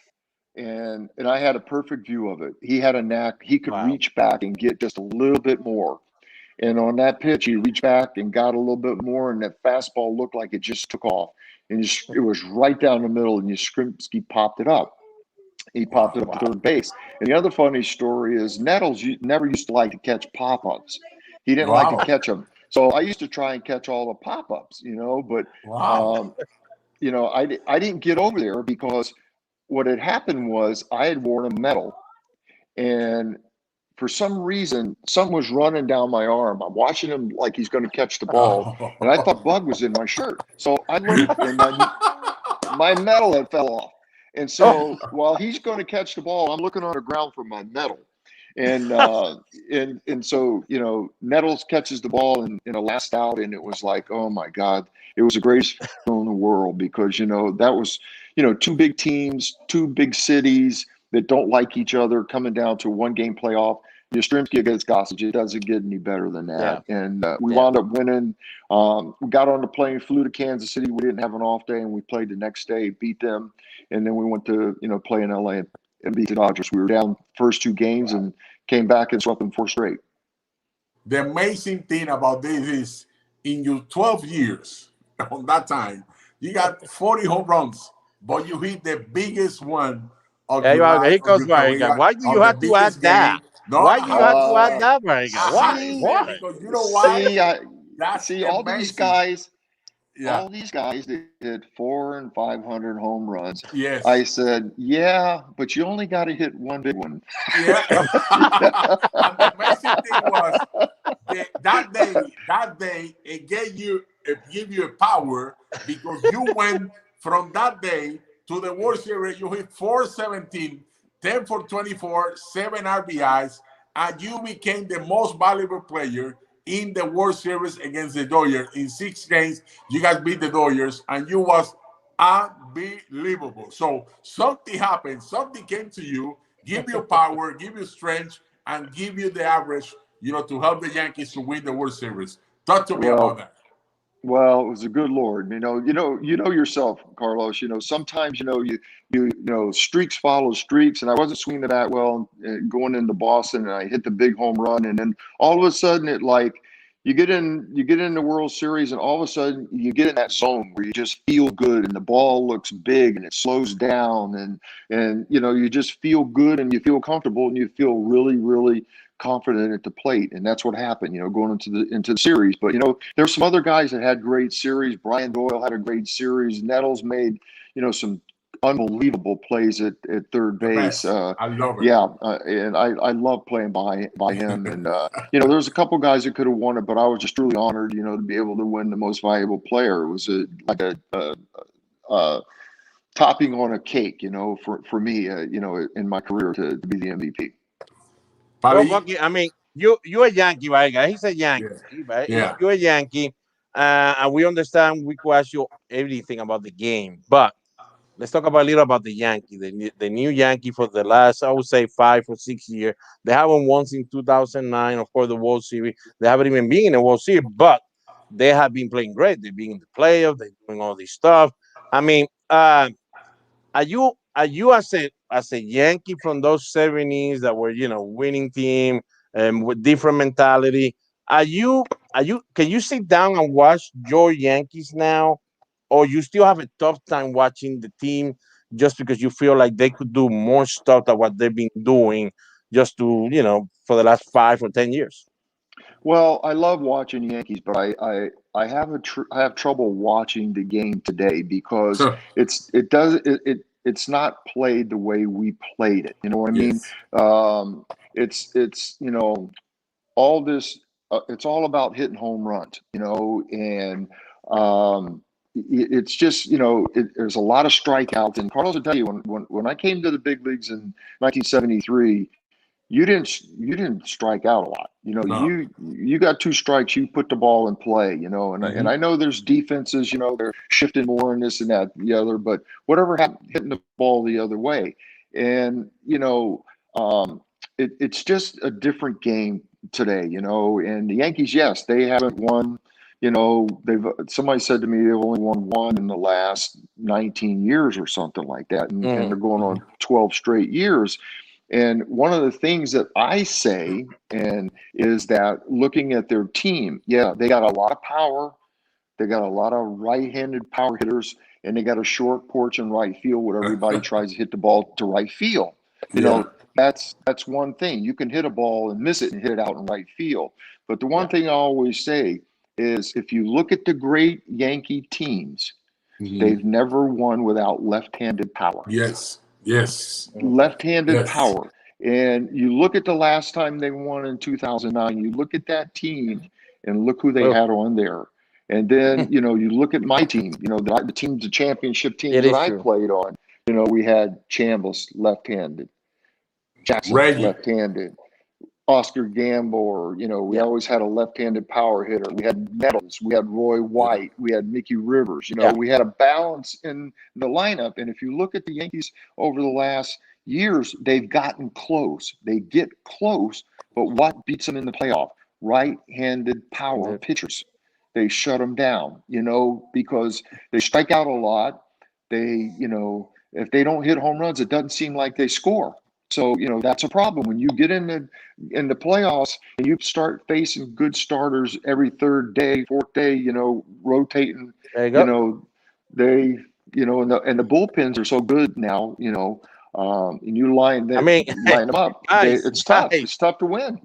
and I had a perfect view of it. He had a knack; he could reach back and get just a little bit more. And on that pitch, he reached back and got a little bit more, and that fastball looked like it just took off, and it was right down the middle, and Yastrzemski popped it up. He popped it up to third base. And the other funny story is Nettles never used to like to catch pop-ups. He didn't like to catch them. So I used to try and catch all the pop-ups, you know, but, you know, I didn't get over there because what had happened was I had worn a medal, and for some reason, something was running down my arm. I'm watching him like he's going to catch the ball, and I thought Bug was in my shirt. So I looked, and my medal had fell off. And so while he's going to catch the ball, I'm looking on the ground for my medal. And so, you know, Nettles catches the ball in a last out, and it was like, oh my God, it was the greatest feeling in the world, because, you know, that was, you know, two big teams, two big cities that don't like each other coming down to a one-game playoff. Yastrzemski against Gossage, it doesn't get any better than that. Yeah. And we wound up winning. We got on the plane, flew to Kansas City. We didn't have an off day, and we played the next day, beat them. And then we went to, you know, play in LA and beat the Dodgers. We were down first two games and came back and swept them 4 straight. The amazing thing about this is in your 12 years on that time, you got 40 home runs, but you hit the biggest one of your life. Why do you have to add that? No, why do you have to add that, Baerga? Why? Because you know why? See, all these guys that hit 400 and 500 home runs. Yes. I said, yeah, but you only got to hit one big one. Yeah. And the amazing thing was that day it gave you a power, because you went from that day to the World Series. You hit 417. 10 for 24, 7 RBIs, and you became the most valuable player in the World Series against the Dodgers. In 6 games, you guys beat the Dodgers, and you was unbelievable. So something happened, something came to you, give you power, give you strength, and give you the average, you know, to help the Yankees to win the World Series. Talk to me about that. Well, it was a good Lord. You know yourself, Carlos. You know, sometimes you know streaks follow streaks, and I wasn't swinging the bat well going into Boston, and I hit the big home run, and then all of a sudden it like you get in the World Series, and all of a sudden you get in that zone where you just feel good, and the ball looks big, and it slows down, and you know, you just feel good, and you feel comfortable, and you feel really, really confident at the plate. And that's what happened, you know, going into the series. But, you know, there's some other guys that had great series. Brian Doyle had a great series. Nettles made, you know, some unbelievable plays at third base. I love it. Yeah, and I love playing by him. And, you know, there's a couple guys that could have won it, but I was just truly honored, you know, to be able to win the most valuable player. It was like a topping on a cake, you know, for me, you know, in my career to be the MVP. Well, Bucky, I mean, you're a Yankee, right, guy? He's a Yankee, right? Yeah. You're a Yankee, and we understand we could ask you everything about the game, but let's talk about a little about the Yankee, the new Yankee for the last, I would say, 5 or 6 years. They haven't won since 2009, of course, the World Series. They haven't even been in the World Series, but they have been playing great. They've been in the playoffs. They're doing all this stuff. I mean, are you as a Yankee from those 70s that were, you know, winning team and with different mentality, can you sit down and watch your Yankees now, or you still have a tough time watching the team just because you feel like they could do more stuff than what they've been doing just to, you know, for the last 5 or 10 years? Well, I love watching Yankees, but I have trouble watching the game today because it's not played the way we played it. You know what I mean? It's you know, all this. It's all about hitting home runs. You know, and it's just, you know, there's a lot of strikeouts. And Carlos will tell you, when I came to the big leagues in 1973. You didn't strike out a lot. You know, you got 2 strikes, you put the ball in play, you know, and I know there's defenses, you know, they're shifting more in this and that, the other, but whatever happened, hitting the ball the other way. And, you know, it's just a different game today, you know. And the Yankees, yes, they haven't won. You know, somebody said to me they've only won one in the last 19 years or something like that, and they're going on 12 straight years. And one of the things that I say is that looking at their team, yeah, they got a lot of power. They got a lot of right-handed power hitters, and they got a short porch in right field where everybody tries to hit the ball to right field. You know, that's one thing. You can hit a ball and miss it and hit it out in right field. But the one thing I always say is if you look at the great Yankee teams, they've never won without left-handed power. Yes. Left-handed power. And you look at the last time they won in 2009, you look at that team and look who they had on there. And then, you know, you look at my team, you know, the teams, the championship teams that I played on, you know, we had Chambliss left-handed, Jackson left-handed, Oscar Gamble, you know, we always had a left-handed power hitter. We had Nettles, we had Roy White, we had Mickey Rivers, you know, we had a balance in the lineup. And if you look at the Yankees over the last years, they've gotten close. They get close, but what beats them in the playoff? Right-handed power pitchers. They shut them down, you know, because they strike out a lot. They, you know, if they don't hit home runs, it doesn't seem like they score. So, you know, that's a problem. When you get in the playoffs and you start facing good starters every third day, fourth day, you know, rotating, you know, you know, and the bullpens are so good now, you know, and you line them up. It's tough. It's tough to win.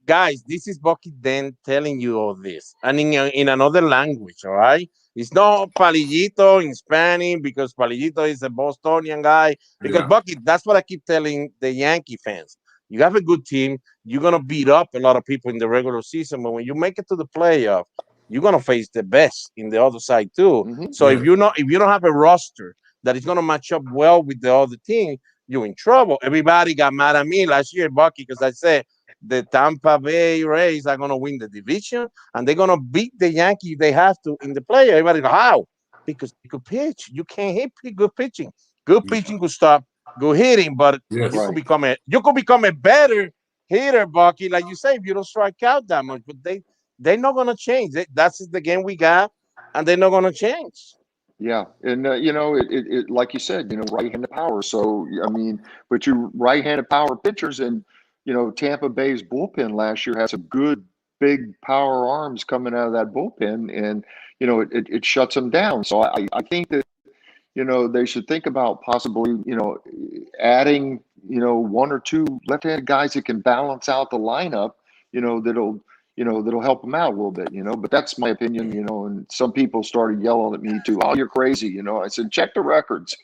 Guys, this is Bucky Dent telling you all this, and in another language, all right? It's not Palillito in Spanish because Palillito is a Bostonian guy. Because Bucky, that's what I keep telling the Yankee fans. You have a good team. You're gonna beat up a lot of people in the regular season, but when you make it to the playoff, you're gonna face the best in the other side too. So if you don't have a roster that is gonna match up well with the other team, you're in trouble. Everybody got mad at me last year, Bucky, because I said the Tampa Bay Rays are going to win the division and they're going to beat the Yankees if they have to in the play. Everybody go, how? Because you could pitch. You can't hit good pitching. Good pitching could stop good hitting, but you could become a better hitter, Bucky, like you say, if you don't strike out that much. But they're not going to change. That's the game we got, and they're not going to change. Yeah, and you know, it like you said, you know, right-handed power. So I mean, but you right-handed power pitchers, and you know, Tampa Bay's bullpen last year had some good big power arms coming out of that bullpen, and you know, it shuts them down. So I think that, you know, they should think about possibly, you know, adding, you know, one or two left-handed guys that can balance out the lineup, you know, that'll help them out a little bit, you know. But that's my opinion, you know. And some people started yelling at me too. Oh, you're crazy, you know. I said, check the records.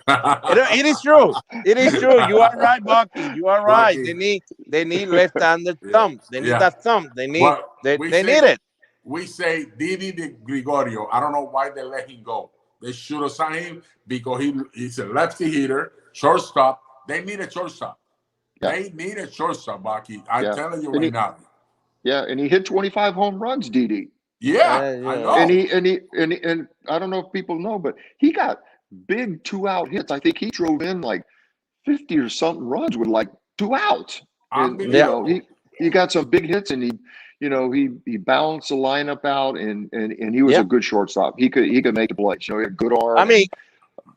It is true. It is true. You are right, Bucky. You are right. They need left-handed thumb. They need that thumb. They need need it. We say Didi de Gregorio. I don't know why they let him go. They should have signed him because he's a lefty hitter, shortstop. They need a shortstop. They need a shortstop, Bucky. I'm telling you right now. Yeah, and he hit 25 home runs, Didi. Yeah, I know. And I don't know if people know, but he got big 2-out hits. I think he drove in like 50 or something runs with like 2 outs. And, you know, he got some big hits, and he balanced the lineup out, and he was a good shortstop. He could make a play. You know, he had good arm. I mean,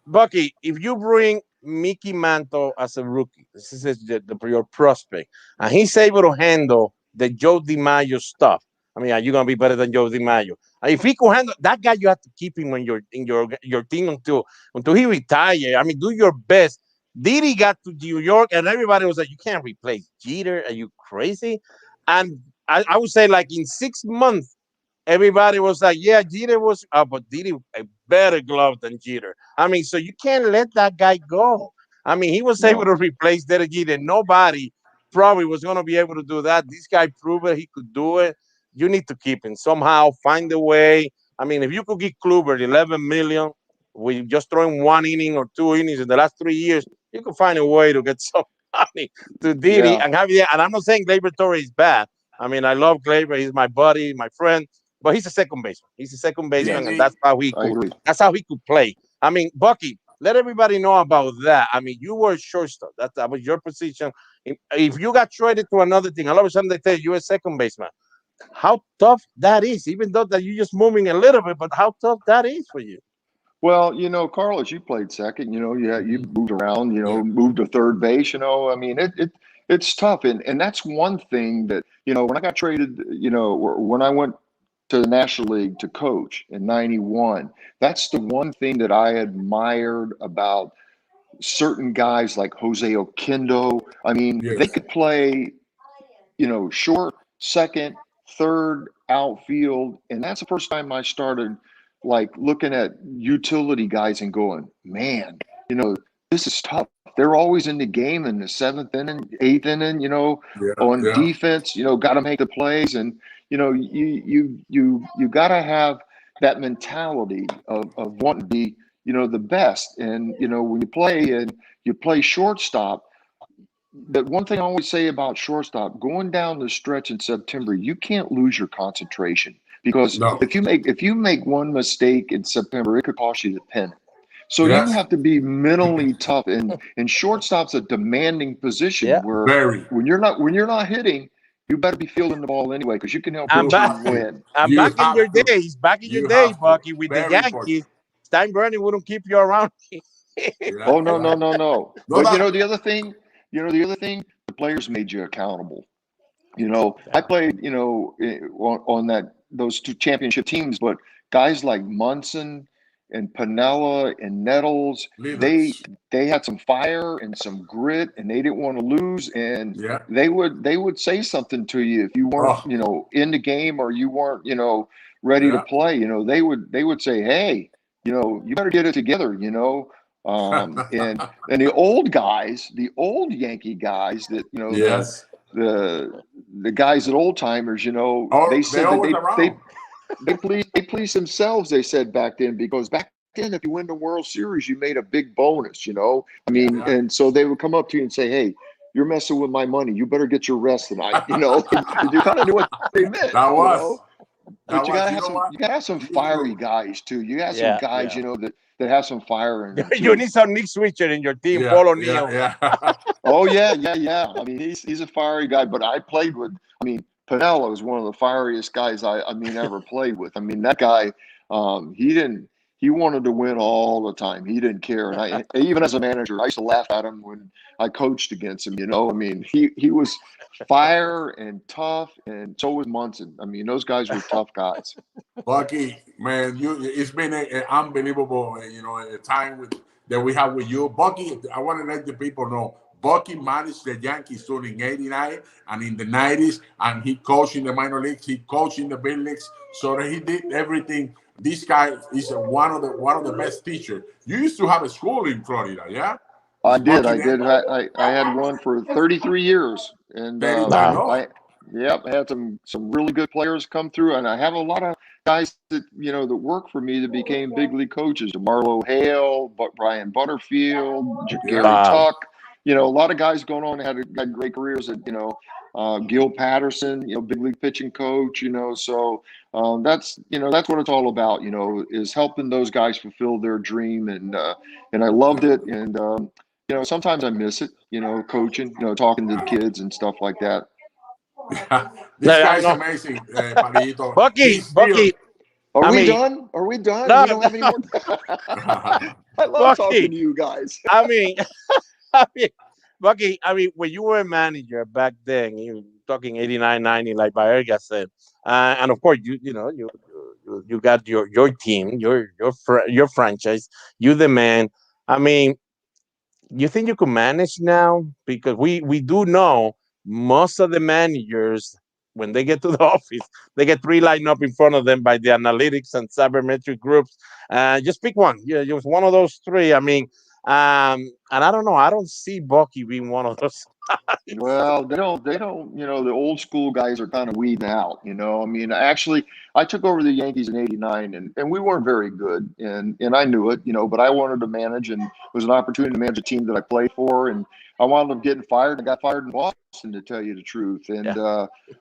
Bucky, if you bring Mickey Mantle as a rookie, this is your prospect, and he's able to handle the Joe DiMaggio stuff. I mean, are you gonna be better than Joe DiMaggio? If he can handle that guy, you have to keep him in your team until he retires. I mean, do your best. Didi got to New York, and everybody was like, "You can't replace Jeter. Are you crazy?" And I would say, like in 6 months, everybody was like, "Yeah, Jeter was, but Didi a better glove than Jeter." I mean, so you can't let that guy go. I mean, he was able to replace Derek Jeter. Nobody probably was going to be able to do that. This guy proved it. He could do it. You need to keep him somehow, find a way. I mean, if you could give Kluber $11 million, we just throwing 1 inning or 2 innings in the last 3 years, you could find a way to get some money to Didi and have it. And I'm not saying Gleyber Torres is bad. I mean, I love Gleyber. He's my buddy, my friend, but he's a second baseman. He's a second baseman, and that's how he could play. I mean, Bucky, let everybody know about that. I mean, you were shortstop. That was your position If you got traded to another team, all of a sudden they tell you you're a second baseman. How tough that is, even though that you're just moving a little bit, but how tough that is for you. Well, Carlos, you played second. You moved around. Moved to third base. I mean, it's tough, and that's one thing that when I got traded, when I went to the National League to coach in '91, that's the one thing that I admired about certain guys like Jose Oquendo. I mean, they could play, short, second, third, outfield, and that's the first time I started like looking at utility guys and going, man, this is tough. They're always in the game in the 7th inning, 8th inning, on defense, got to make the plays. And, you got to have that mentality of wanting to be, the best. And, when you play shortstop, the one thing I always say about shortstop, going down the stretch in September, you can't lose your concentration. Because if you make one mistake in September, it could cost you the pennant. So you have to be mentally tough, and shortstop's a demanding position where when you're not hitting, you better be fielding the ball anyway because you can help your team win. Back in your days, Bucky, with the Yankees, Steinbrenner wouldn't keep you around. Oh no. But the other thing, the players made you accountable. I played, on those 2 championship teams, but guys like Munson and Piniella and Nettles, they had some fire and some grit, and they didn't want to lose. And they would say something to you if you weren't, in the game or you weren't, ready to play. They would say, hey, you better get it together. And the old guys, the old Yankee guys that the guys at Old Timers, they said that they please themselves. They said back then, because back then, if you win the World Series, you made a big bonus. I mean, and so they would come up to you and say, "Hey, you're messing with my money. You better get your rest tonight." You kind of knew what they meant. But you gotta have some fiery guys too. You got some guys, that have some fire in them. You need some Nick Switcher in your team, Paul O'Neill. Oh yeah. I mean, he's a fiery guy. But I played with. I mean, Piniella was one of the fieriest guys I ever played with. I mean, that guy, he wanted to win all the time. He didn't care. And I even as a manager, I used to laugh at him when I coached against him. I mean, he was fire and tough, and so was Munson. I mean, those guys were tough guys. Bucky, man, it's been an unbelievable, a time that we have with you. Bucky, I want to let the people know, Bucky managed the Yankees in '89 and in the '90s, and he coached in the minor leagues. He coached in the big leagues, so that he did everything. This guy is one of the best teachers. You used to have a school in Florida, yeah? I did. I had one for 33 years, and I had some really good players come through, and I have a lot of guys that that work for me that became big league coaches. Marlo Hale, Brian Butterfield, Gary Tuck. A lot of guys going on had great careers at Gil Patterson, big league pitching coach. So that's what it's all about. Is helping those guys fulfill their dream, and I loved it. And sometimes I miss it. Coaching, talking to the kids and stuff like that. This guy's amazing, Palillito. Bucky. Are we done? Are we done? No. We don't have any more. I love talking to you guys. Bucky, when you were a manager back then, you were talking '89, '90, like Baerga said, and of course you got your team, your franchise, you the man. I mean, you think you could manage now? Because we do know most of the managers, when they get to the office, they get 3 lined up in front of them by the analytics and sabermetric groups. Just pick one. Yeah, just one of those 3. I mean. And I don't know. I don't see Bucky being one of those. Well, they don't. The old school guys are kind of weeding out. I mean, actually, I took over the Yankees in '89, and we weren't very good, and I knew it. But I wanted to manage, and it was an opportunity to manage a team that I played for, and I wound up getting fired. I got fired in Boston, to tell you the truth, and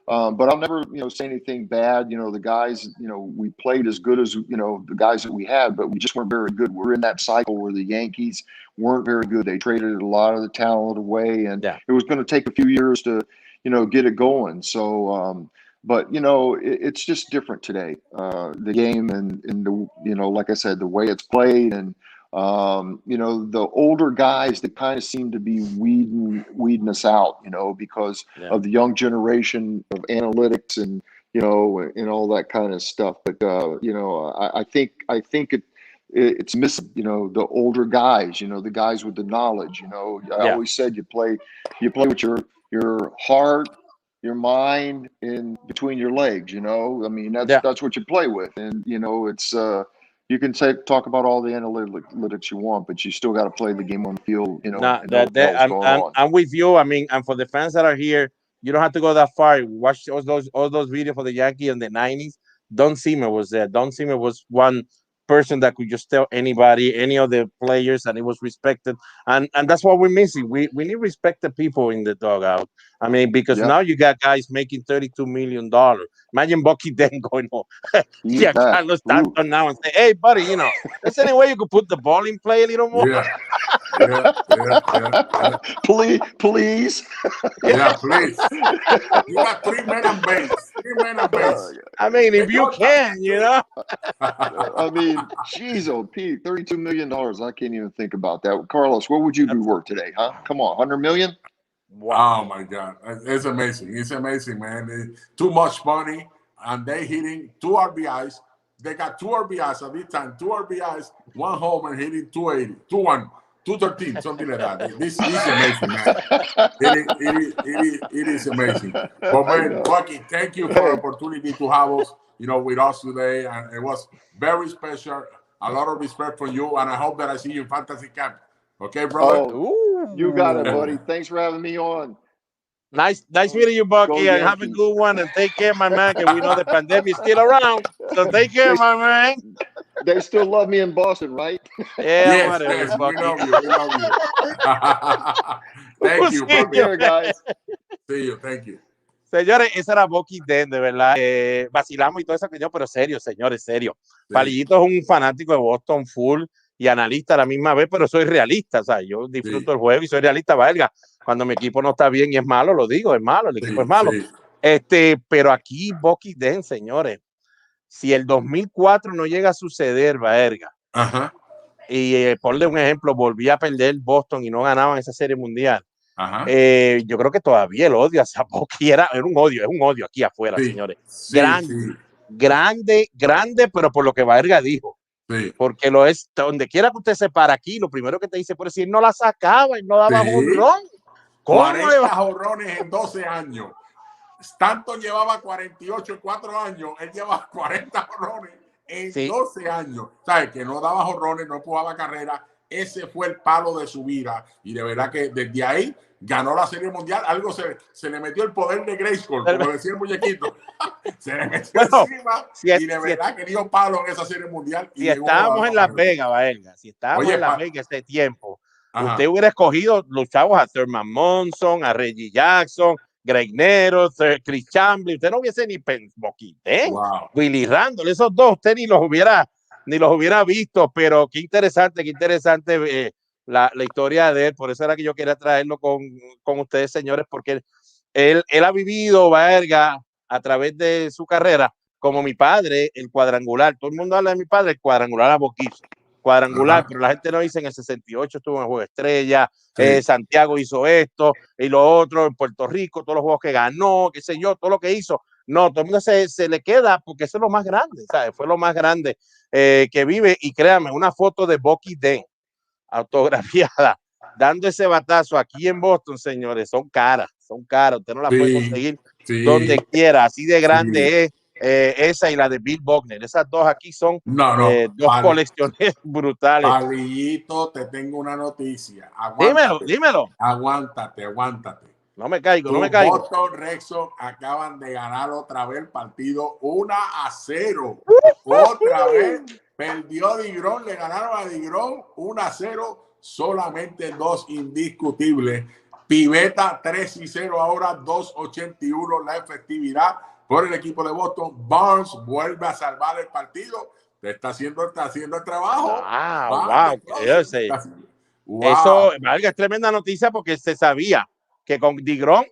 but I'll never say anything bad. The guys, we played as good as the guys that we had, but we just weren't very good. We're in that cycle where the Yankees weren't very good. They traded a lot of the talent away, and it was going to take a few years to, get it going. So, but it's just different today. The game and the like I said, the way it's played, and the older guys that kind of seem to be weeding us out, because of the young generation of analytics and and all that kind of stuff. But I think it's missing, the older guys, the guys with the knowledge. I always said you play with your heart, your mind, and between your legs. I mean, that's what you play with, and it's you can talk about all the analytics you want, but you still got to play the game on the field. I'm with you. I mean, and for the fans that are here, you don't have to go that far. Watch all those videos for the Yankees in the 90s. Don Seamer was there. Don Seamer was one person that could just tell anybody, any of the players, and it was respected. And that's what we're missing. We need respected people in the dugout. I mean, because now you got guys making $32 million. Imagine Bucky Dent going on. Carlos Stanton now and say, hey, buddy, is there any way you could put the ball in play a little more? Yeah. Please. Yeah, please. You got 3 men on base. 3 men on base. I mean, if you can, I mean, geez, Pete, $32 million. I can't even think about that. Carlos, what would you be worth today, huh? Come on, 100 million? Wow. Oh my God. It's amazing. It's amazing, man. It's too much money. And they hitting 2 RBIs. They got 2 RBIs at this time. 2 RBIs, 1 home, and hitting 280, 2-1. 213, something like that. This is amazing, man. It is amazing. But man, Bucky, thank you for the opportunity to have us, with us today. And it was very special. A lot of respect for you, and I hope that I see you in Fantasy Camp. Okay, brother? Oh, you got it, buddy. Thanks for having me on. Nice meeting you, Bucky, and have a good one, and take care, my man, because we know the pandemic is still around. So take care, my man. They still love me in Boston, right? Yeah, whatever, yes, Bucky. We love you. Thank you, Take care, guys. See you, thank you. Señores, ese era Bucky Dent, de verdad. Vacilamos y todo eso, pero serio, señores, serio. Sí. Palillito es un fanático de Boston full y analista a la misma vez, pero soy realista, o sea, yo disfruto el juego y soy realista, Baerga. Cuando mi equipo no está bien y es malo, lo digo, es malo, el equipo es malo. Pero aquí Bucky Dent, señores, si el 2004 no llega a suceder, Baerga, y ponle un ejemplo, volví a perder Boston y no ganaban esa serie mundial, yo creo que todavía el odio hacia Bucky era un odio aquí afuera, señores. Grande, pero por lo que Baerga dijo. Sí. Porque lo es, donde quiera que usted se para aquí, lo primero que te dice, por decir, no la sacaba y no daba jonrón. 40 jonrones en 12 años. Stanton llevaba 48 en 4 años, él llevaba 40 jonrones en 12 años. ¿Sabes? Que no daba jonrones, no empujaba carrera. Ese fue el palo de su vida. Y de verdad que desde ahí ganó la Serie Mundial. Algo se le metió el poder de Grayskull, como decía el muñequito. Se le metió encima y de verdad que dio palo en esa Serie Mundial. Si estábamos en Las Vegas, Baerga, si estábamos en Las Vegas este tiempo, usted hubiera escogido los chavos a Thurman Monson, a Reggie Jackson, Greg Nero, Chris Chambliss. Usted no hubiese ni Bucky Dent, Willie Randall, esos dos, usted ni los hubiera visto, pero qué interesante la historia de él. Por eso era que yo quería traerlo con ustedes, señores, porque él ha vivido, Baerga, a través de su carrera, como mi padre, el cuadrangular. Todo el mundo habla de mi padre, el cuadrangular a Boquizo. Cuadrangular, pero la gente no dice en el 68 estuvo en el Juego de Estrella, Santiago hizo esto y lo otro, en Puerto Rico, todos los juegos que ganó, qué sé yo, todo lo que hizo. No, todo el mundo se le queda porque eso es lo más grande, ¿sabes? Fue lo más grande que vive. Y créanme, una foto de Bucky Dent autografiada, dando ese batazo aquí en Boston, señores, son caras, usted no la puede conseguir donde quiera, así de grande es. Esa y la de Bill Buckner, esas dos aquí son dos colecciones brutales. Palillito, te tengo una noticia. Aguántate, dímelo. Aguántate. No me caigo. Boston Red Sox acaban de ganar otra vez el partido 1-0. Otra vez perdió DeGrom, le ganaron a DeGrom 1-0, solamente 2 indiscutibles. Piveta 3-0 ahora, 2.81 la efectividad por el equipo de Boston. Barnes vuelve a salvar el partido. Está haciendo el trabajo. Wow. Eso, Baerga, es tremenda noticia porque se sabía que con DeGrom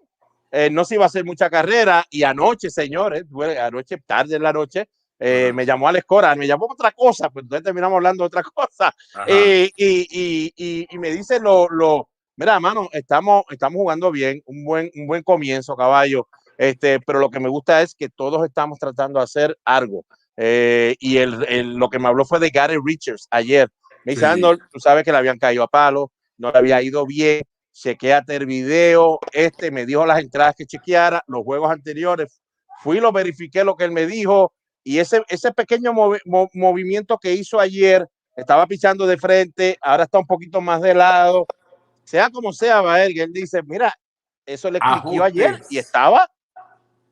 no se iba a hacer mucha carrera. Y anoche, señores, anoche, tarde en la noche, me llamó Alex Cora, me llamó otra cosa, pues entonces terminamos hablando de otra cosa. Y me dice mira, mano, estamos jugando bien, un buen comienzo, caballo. Pero lo que me gusta es que todos estamos tratando de hacer algo. Y lo que me habló fue de Gary Richards ayer. Me dice, Arnold, tú sabes que le habían caído a palo, no le había ido bien, chequéate el video, me dijo las entradas que chequeara, los juegos anteriores, fui y lo verifiqué lo que él me dijo, y ese pequeño movimiento que hizo ayer, estaba pichando de frente, ahora está un poquito más de lado, sea como sea, Baerga, él dice, mira, eso le cliqueó ayer, y estaba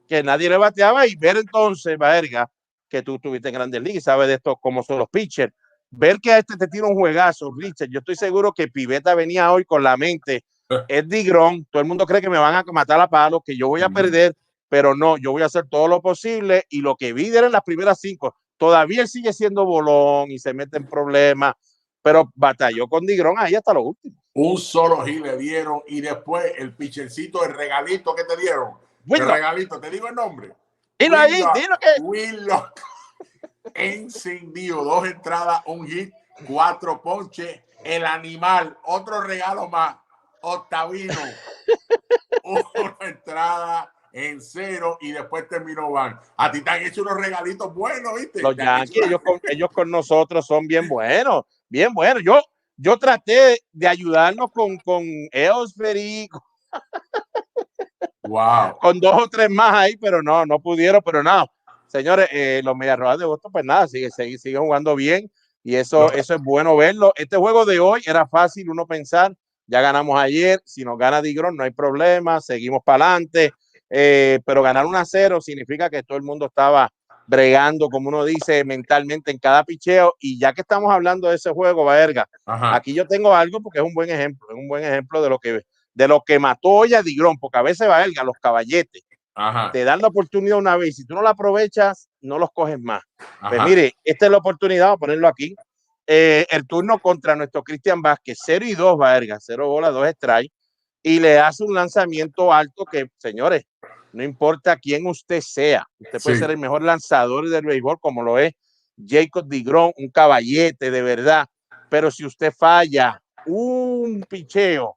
que nadie le bateaba, y ver entonces, Baerga, que tú estuviste en Grandes Ligas, sabes de esto, cómo son los pitchers, ver que a te tira un juegazo, Richard, yo estoy seguro que Pivetta venía hoy con la mente, es DeGrom, todo el mundo cree que me van a matar a palo, que yo voy a perder, pero no, yo voy a hacer todo lo posible, y lo que vi de él en las primeras 5, todavía él sigue siendo bolón, y se mete en problemas, pero batalló con DeGrom ahí hasta lo último. Un solo hit le dieron, y después el pitchercito, el regalito que te dieron, el regalito, te digo el nombre. Dilo ahí, dilo que. Whitlock encendido, 2 entradas, un hit, 4 ponches, el animal, otro regalo más, Octavino, 1 entrada en 0 y después terminó Van. A ti te han hecho unos regalitos buenos, ¿viste? Los Yankees, ellos con nosotros son bien buenos, bien buenos. Yo traté de ayudarnos con Auspiciado. Wow. Con 2 o 3 más ahí, pero no pudieron, pero nada. Señores, los Medias Rojas de Boston, pues nada, sigue jugando bien y eso es bueno verlo. Este juego de hoy era fácil uno pensar, ya ganamos ayer, si nos gana DeGrom no hay problema, seguimos para adelante, pero ganar 1-0 significa que todo el mundo estaba bregando, como uno dice, mentalmente en cada picheo. Y ya que estamos hablando de ese juego, Baerga, aquí yo tengo algo porque es un buen ejemplo de lo que mató hoy a DeGrom, porque a veces, Baerga, los caballetes te dan la oportunidad una vez, si tú no la aprovechas, no los coges más. Pues mire, esta es la oportunidad, voy a ponerlo aquí, el turno contra nuestro Cristian Vázquez, 0-2, Baerga, 0 bolas, 2 strikes, y le hace un lanzamiento alto que, señores, no importa quién usted sea, usted puede ser el mejor lanzador del béisbol, como lo es Jacob DeGrom, un caballete de verdad, pero si usted falla un picheo,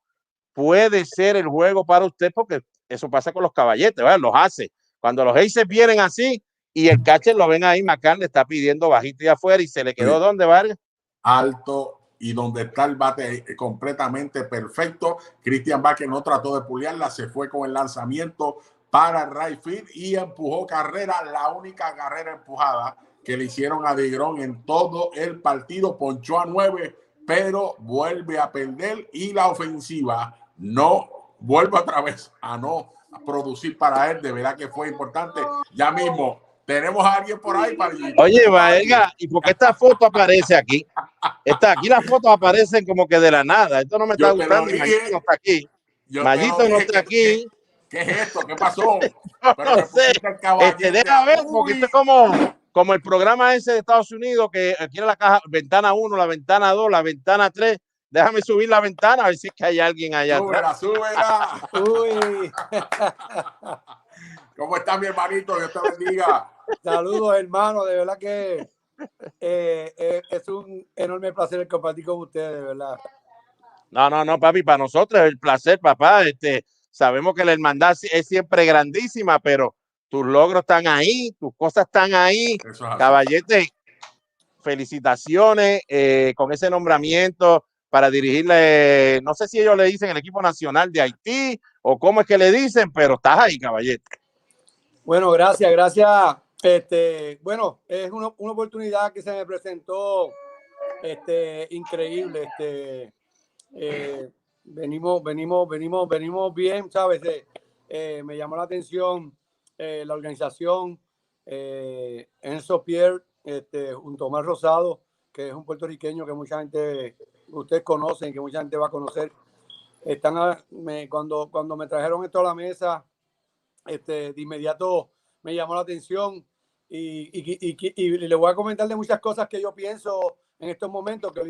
puede ser el juego para usted, porque eso pasa con los caballetes, ¿verdad? Los hace. Cuando los aces vienen así y el catcher lo ven ahí, McCann le está pidiendo bajito y afuera y se le quedó ¿dónde, Vargas? Alto, y donde está el bate completamente perfecto. Cristian Vázquez no trató de puliarla, se fue con el lanzamiento para right field y empujó carrera, la única carrera empujada que le hicieron a DeGrom en todo el partido. Ponchó a 9, pero vuelve a perder y la ofensiva no vuelve otra vez a no producir para él. De verdad que fue importante. Ya mismo tenemos a alguien por ahí, Palillito. Oye, Baerga, ¿y por qué esta foto aparece aquí? Aquí las fotos aparecen como que de la nada. Esto no me está gustando. Mayito no está aquí. Mayito no está aquí. ¿Qué es esto? ¿Qué pasó? Pero no sé. Deja ver, porque esto es como el programa ese de Estados Unidos que quiere la caja, ventana 1, la ventana 2, la ventana 3. Déjame subir la ventana a ver si es que hay alguien allá atrás. Súbela. Uy. ¿Cómo está mi hermanito? Dios te bendiga. Saludos, hermano. De verdad que es un enorme placer el compartir con ustedes, de verdad. No, papi, para nosotros es el placer, papá. Sabemos que la hermandad es siempre grandísima, pero tus logros están ahí, tus cosas están ahí. Caballete, felicitaciones con ese nombramiento para dirigirle, no sé si ellos le dicen el equipo nacional de Haití o cómo es que le dicen, pero estás ahí, caballete. Bueno, gracias. Bueno, es una oportunidad que se me presentó increíble. Venimos bien, ¿sabes? Me llamó la atención la organización, Enzo Pierre, junto a Omar Rosado, que es un puertorriqueño que mucha gente, ustedes conocen, que mucha gente va a conocer. Cuando me trajeron esto a la mesa, de inmediato me llamó la atención y le voy a comentar de muchas cosas que yo pienso en estos momentos que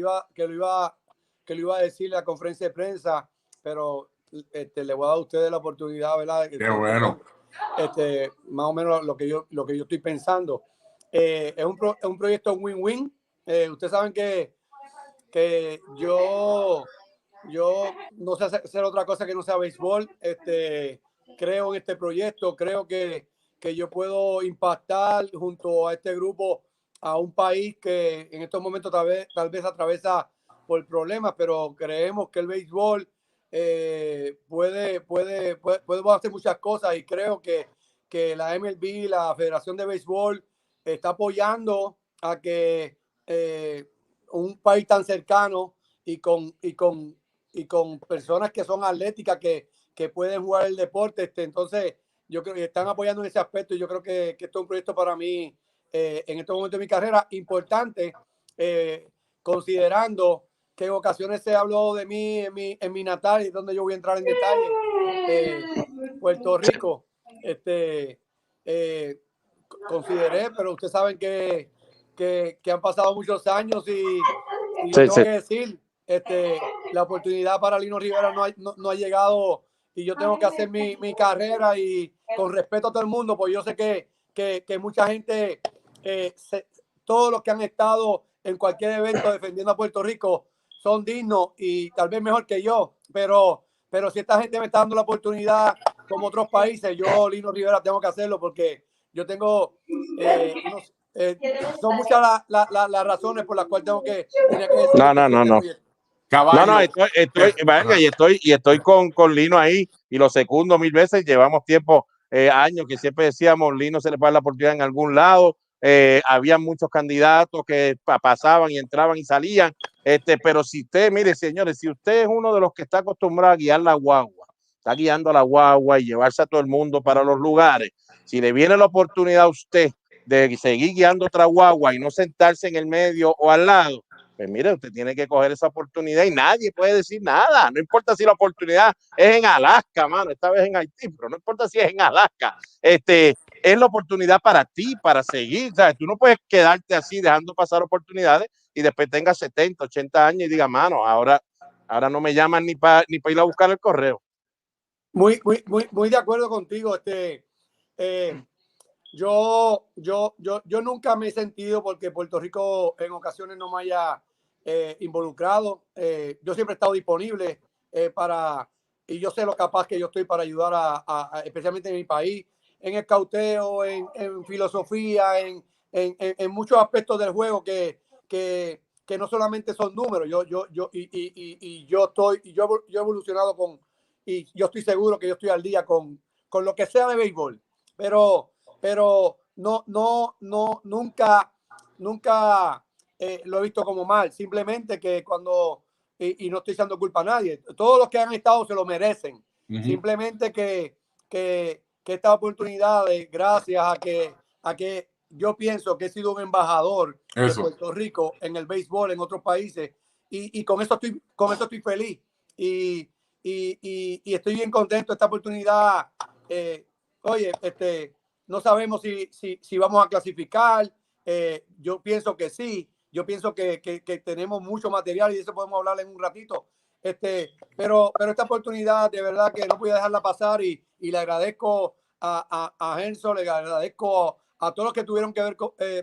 lo iba que lo iba a decir en la conferencia de prensa, pero le voy a dar a ustedes la oportunidad, ¿verdad? Qué bueno. Más o menos lo que yo estoy pensando. Es un proyecto win-win. Ustedes saben que yo no sé hacer otra cosa que no sea béisbol. Creo en este proyecto, creo que yo puedo impactar junto a este grupo a un país que en estos momentos tal vez atraviesa por problemas, pero creemos que el béisbol puede hacer muchas cosas, y creo que la MLB, la Federación de Béisbol, está apoyando a que un país tan cercano y con personas que son atléticas, que pueden jugar el deporte, entonces yo creo que están apoyando en ese aspecto, y yo creo que esto es un proyecto para mí en este momento de mi carrera importante, considerando que en ocasiones se habló de mí en mi natal, y donde yo voy a entrar en detalle, Puerto Rico. Consideré, pero ustedes saben que han pasado muchos años, y yo tengo que decir, la oportunidad para Lino Rivera no ha llegado, y yo tengo que hacer mi carrera, y con respeto a todo el mundo, pues yo sé que mucha gente, todos los que han estado en cualquier evento defendiendo a Puerto Rico son dignos y tal vez mejor que yo, pero si esta gente me está dando la oportunidad como otros países, yo, Lino Rivera, tengo que hacerlo, porque yo tengo son muchas las razones por las cuales tenía que decir. No. Caballo. No, estoy con Lino ahí, y lo secundo 1000 veces. Llevamos tiempo, años, que siempre decíamos, Lino se le va la oportunidad en algún lado. Había muchos candidatos que pasaban y entraban y salían, pero si usted, mire, señores, si usted es uno de los que está acostumbrado a guiar la guagua, está guiando a la guagua y llevarse a todo el mundo para los lugares, si le viene la oportunidad a usted de seguir guiando otra guagua y no sentarse en el medio o al lado, pues mire, usted tiene que coger esa oportunidad, y nadie puede decir nada. No importa si la oportunidad es en Alaska, mano, esta vez en Haití, pero no importa si es en Alaska. Es la oportunidad para ti, para seguir. ¿Sabes? Tú no puedes quedarte así dejando pasar oportunidades y después tengas 70, 80 años y digas, mano, ahora no me llaman ni para ir a buscar el correo. Muy de acuerdo contigo. Yo nunca me he sentido porque Puerto Rico en ocasiones no me haya involucrado. Yo siempre he estado disponible y yo sé lo capaz que yo estoy para ayudar especialmente en mi país, en escauteo, en filosofía, en muchos aspectos del juego que no solamente son números. Yo he evolucionado y yo estoy seguro que yo estoy al día con lo que sea de béisbol, pero nunca lo he visto como mal. Simplemente que cuando, y no estoy echando culpa a nadie, todos los que han estado se lo merecen. Simplemente que esta oportunidad, gracias a que yo pienso que he sido un embajador de Puerto Rico en el béisbol en otros países, y con esto estoy feliz, y estoy bien contento. Esta oportunidad, oye, no sabemos si vamos a clasificar. Yo pienso que sí. Yo pienso que tenemos mucho material, y de eso podemos hablar en un ratito. Pero esta oportunidad, de verdad que no voy a dejarla pasar, y le agradezco a Henso, le agradezco a todos los que tuvieron que ver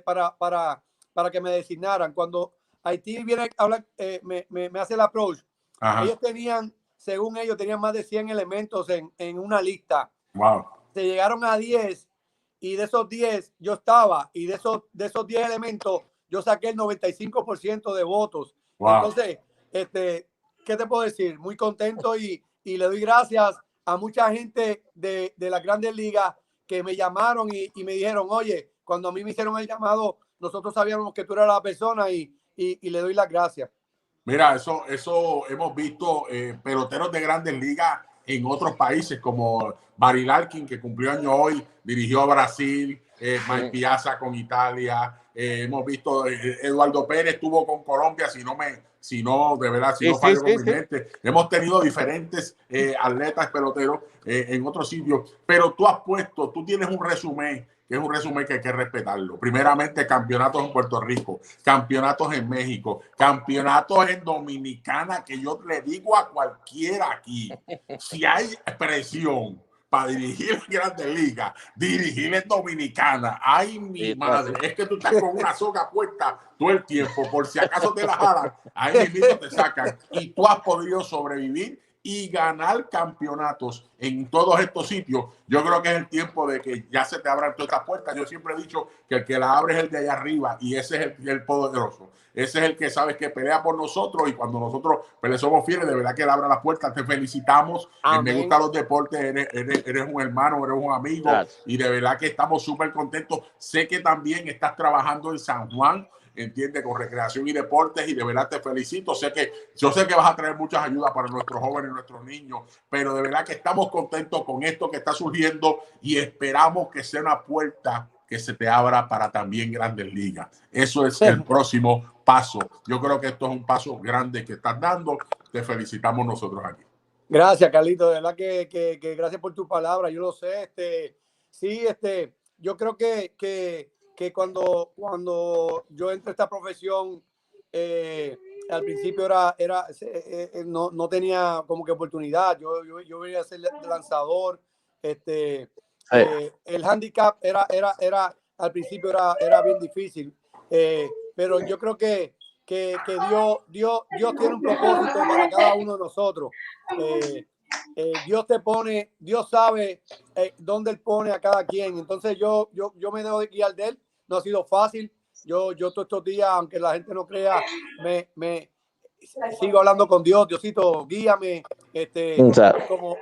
para que me designaran. Cuando Haití viene a hablar, me hace el approach. Ellos según ellos, tenían más de 100 elementos en una lista. Wow. Se llegaron a 10, y de esos 10 yo estaba, y de esos 10 elementos yo saqué el 95% de votos. Wow. Entonces, ¿qué te puedo decir? Muy contento, y le doy gracias a mucha gente de las Grandes Ligas que me llamaron y me dijeron, oye, cuando a mí me hicieron el llamado, nosotros sabíamos que tú eras la persona, y le doy las gracias. Mira, eso hemos visto peloteros de Grandes Ligas en otros países, como Barry Larkin, que cumplió año hoy, dirigió a Brasil, Mike Piazza con Italia, hemos visto Eduardo Pérez estuvo con Colombia, si no de verdad, si no fallo con mi mente. Hemos tenido diferentes atletas peloteros en otros sitios, pero tú tienes un resumen, que es un resumen que hay que respetarlo. Primeramente, campeonatos en Puerto Rico, campeonatos en México, campeonatos en Dominicana, que yo le digo a cualquiera aquí, si hay presión para dirigir Grandes Ligas, dirigir en Dominicana, ay mi madre, es que tú estás con una soga puesta todo el tiempo, por si acaso te la jalan, ahí mismo te sacan, y tú has podido sobrevivir y ganar campeonatos en todos estos sitios. Yo creo que es el tiempo de que ya se te abran todas estas puertas. Yo siempre he dicho que el que la abre es el de allá arriba, y ese es el poderoso. Ese es el que sabes que pelea por nosotros, y cuando nosotros le somos fieles, de verdad que le abra las puertas. Te felicitamos. Me gustan los deportes, eres un hermano, eres un amigo, y de verdad que estamos súper contentos. Sé que también estás trabajando en San Juan, entiende, con recreación y deportes, y de verdad te felicito. Yo sé que vas a traer muchas ayudas para nuestros jóvenes y nuestros niños, pero de verdad que estamos contentos con esto que está surgiendo, y esperamos que sea una puerta que se te abra para también Grandes Ligas. Eso es el próximo paso. Yo creo que esto es un paso grande que estás dando. Te felicitamos nosotros aquí. Gracias, Carlito. De verdad que gracias por tu palabra. Yo lo sé. Yo creo que cuando yo entré a esta profesión, al principio no tenía como que oportunidad. Yo venía a ser lanzador. El handicap era al principio era bien difícil, pero yo creo que Dios tiene un propósito para cada uno de nosotros. Dios sabe dónde Él pone a cada quien. Entonces yo me dejo de guiar de Él. No ha sido fácil. Yo todos estos días, aunque la gente no crea, me sigo hablando con Dios. Diosito, guíame.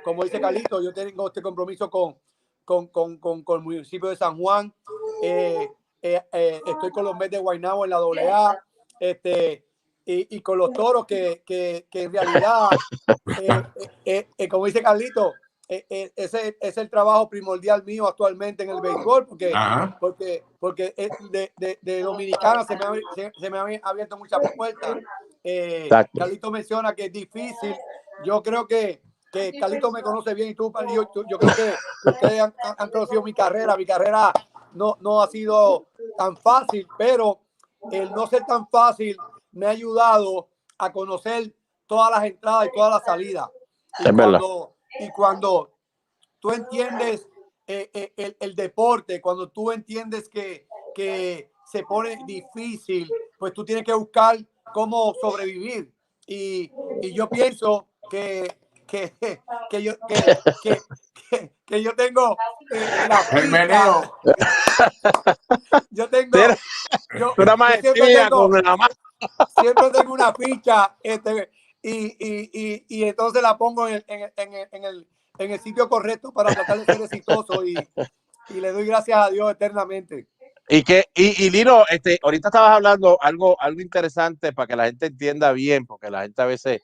Como dice Carlito, yo tengo este compromiso con el municipio de San Juan. Estoy con los Mets de Guaynabo en la AA. Y con los Toros que en realidad, como dice Carlito, ese es el trabajo primordial mío actualmente en el béisbol, porque de Dominicana se me han abierto muchas puertas. Carlito menciona que es difícil. Yo creo que Carlito me conoce bien, y yo creo que ustedes han conocido mi carrera. Mi carrera no ha sido tan fácil, pero el no ser tan fácil me ha ayudado a conocer todas las entradas y todas las salidas. Y cuando tú entiendes el deporte, cuando tú entiendes que se pone difícil, pues tú tienes que buscar cómo sobrevivir. Y yo pienso que yo tengo la ficha. Siempre tengo una ficha, y entonces la pongo en el sitio correcto para tratar de ser exitoso, y le doy gracias a Dios eternamente. Y Lino, ahorita estabas hablando algo interesante para que la gente entienda bien, porque la gente a veces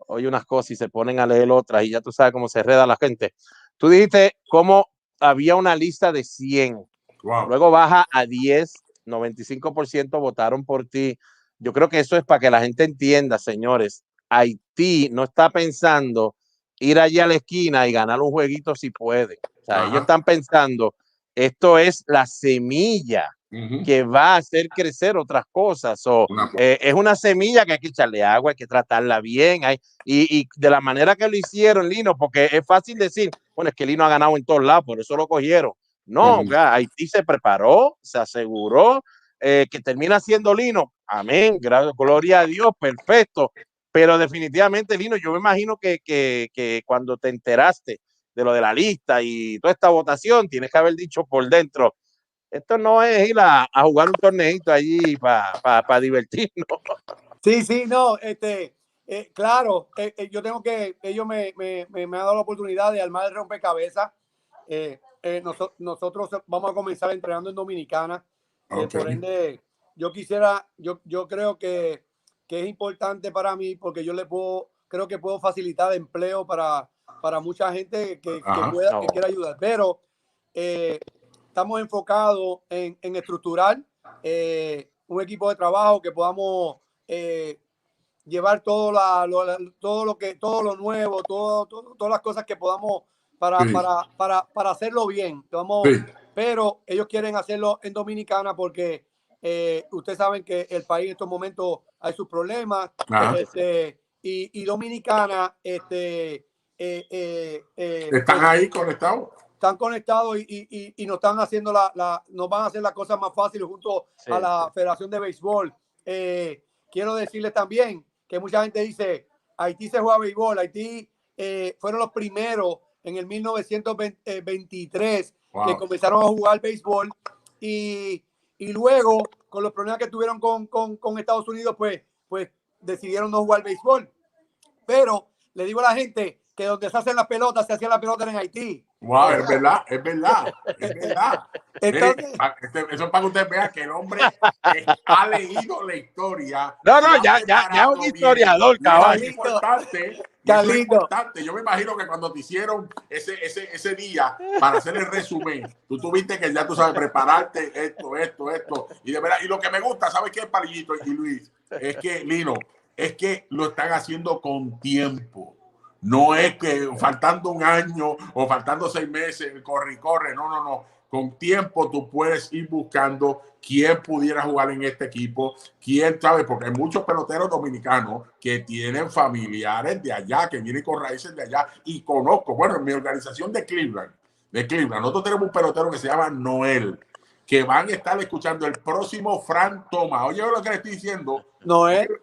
oye unas cosas y se ponen a leer otras, y ya tú sabes cómo se enreda la gente. Tú dijiste cómo había una lista de 100, luego baja a 10, 95% votaron por ti. Yo creo que eso es para que la gente entienda, señores. Haití no está pensando ir allá a la esquina y ganar un jueguito si puede. O sea, ellos están pensando, esto es la semilla que va a hacer crecer otras cosas. Es una semilla que hay que echarle agua, hay que tratarla bien. Y de la manera que lo hicieron, Lino, porque es fácil decir, bueno, es que Lino ha ganado en todos lados, por eso lo cogieron. No, Haití se preparó, se aseguró que termina siendo Lino. Amén, gloria a Dios, perfecto. Pero definitivamente, Lino, yo me imagino que cuando te enteraste de lo de la lista y toda esta votación, tienes que haber dicho por dentro, esto no es ir a jugar un torneito allí para divertirnos. Sí, no, claro, yo tengo que, ellos me han dado la oportunidad de armar el rompecabezas. Nosotros vamos a comenzar entrenando en Dominicana. Por ende, yo creo que es importante para mí, porque creo que puedo facilitar empleo para mucha gente que quiera ayudar. Pero estamos enfocados en estructurar un equipo de trabajo que podamos llevar todo lo nuevo, todas las cosas que podamos para hacerlo bien. Pero ellos quieren hacerlo en Dominicana porque ustedes saben que el país en estos momentos hay sus problemas. Y Dominicana ¿están ahí conectados? Están conectados y nos están haciendo nos van a hacer las cosas más fáciles junto a la Federación de Béisbol. Quiero decirles también que mucha gente dice, Haití se juega béisbol. Haití fueron los primeros en el 1923 que comenzaron a jugar béisbol y luego con los problemas que tuvieron con Estados Unidos, pues decidieron no jugar béisbol. Pero le digo a la gente que donde se hacen las pelotas, se hacían las pelotas en Haití. Wow, es verdad. Entonces, eso es para que usted vea que el hombre ha leído la historia. No, ya es un historiador, caballo. Es importante. Yo me imagino que cuando te hicieron ese día para hacer el resumen, tú tuviste que ya tú sabes prepararte esto. Y de verdad, y lo que me gusta, ¿sabes qué, Palillito y Luis? Es que, Lino, es que lo están haciendo con tiempo. No es que faltando un año o faltando 6 meses, corre y corre. No. Con tiempo tú puedes ir buscando quién pudiera jugar en este equipo, quién sabe, porque hay muchos peloteros dominicanos que tienen familiares de allá, que vienen con raíces de allá, y conozco, bueno, en mi organización de Cleveland, nosotros tenemos un pelotero que se llama Noel, que van a estar escuchando el próximo Frank Thomas. Oye, lo que le estoy diciendo, Noel,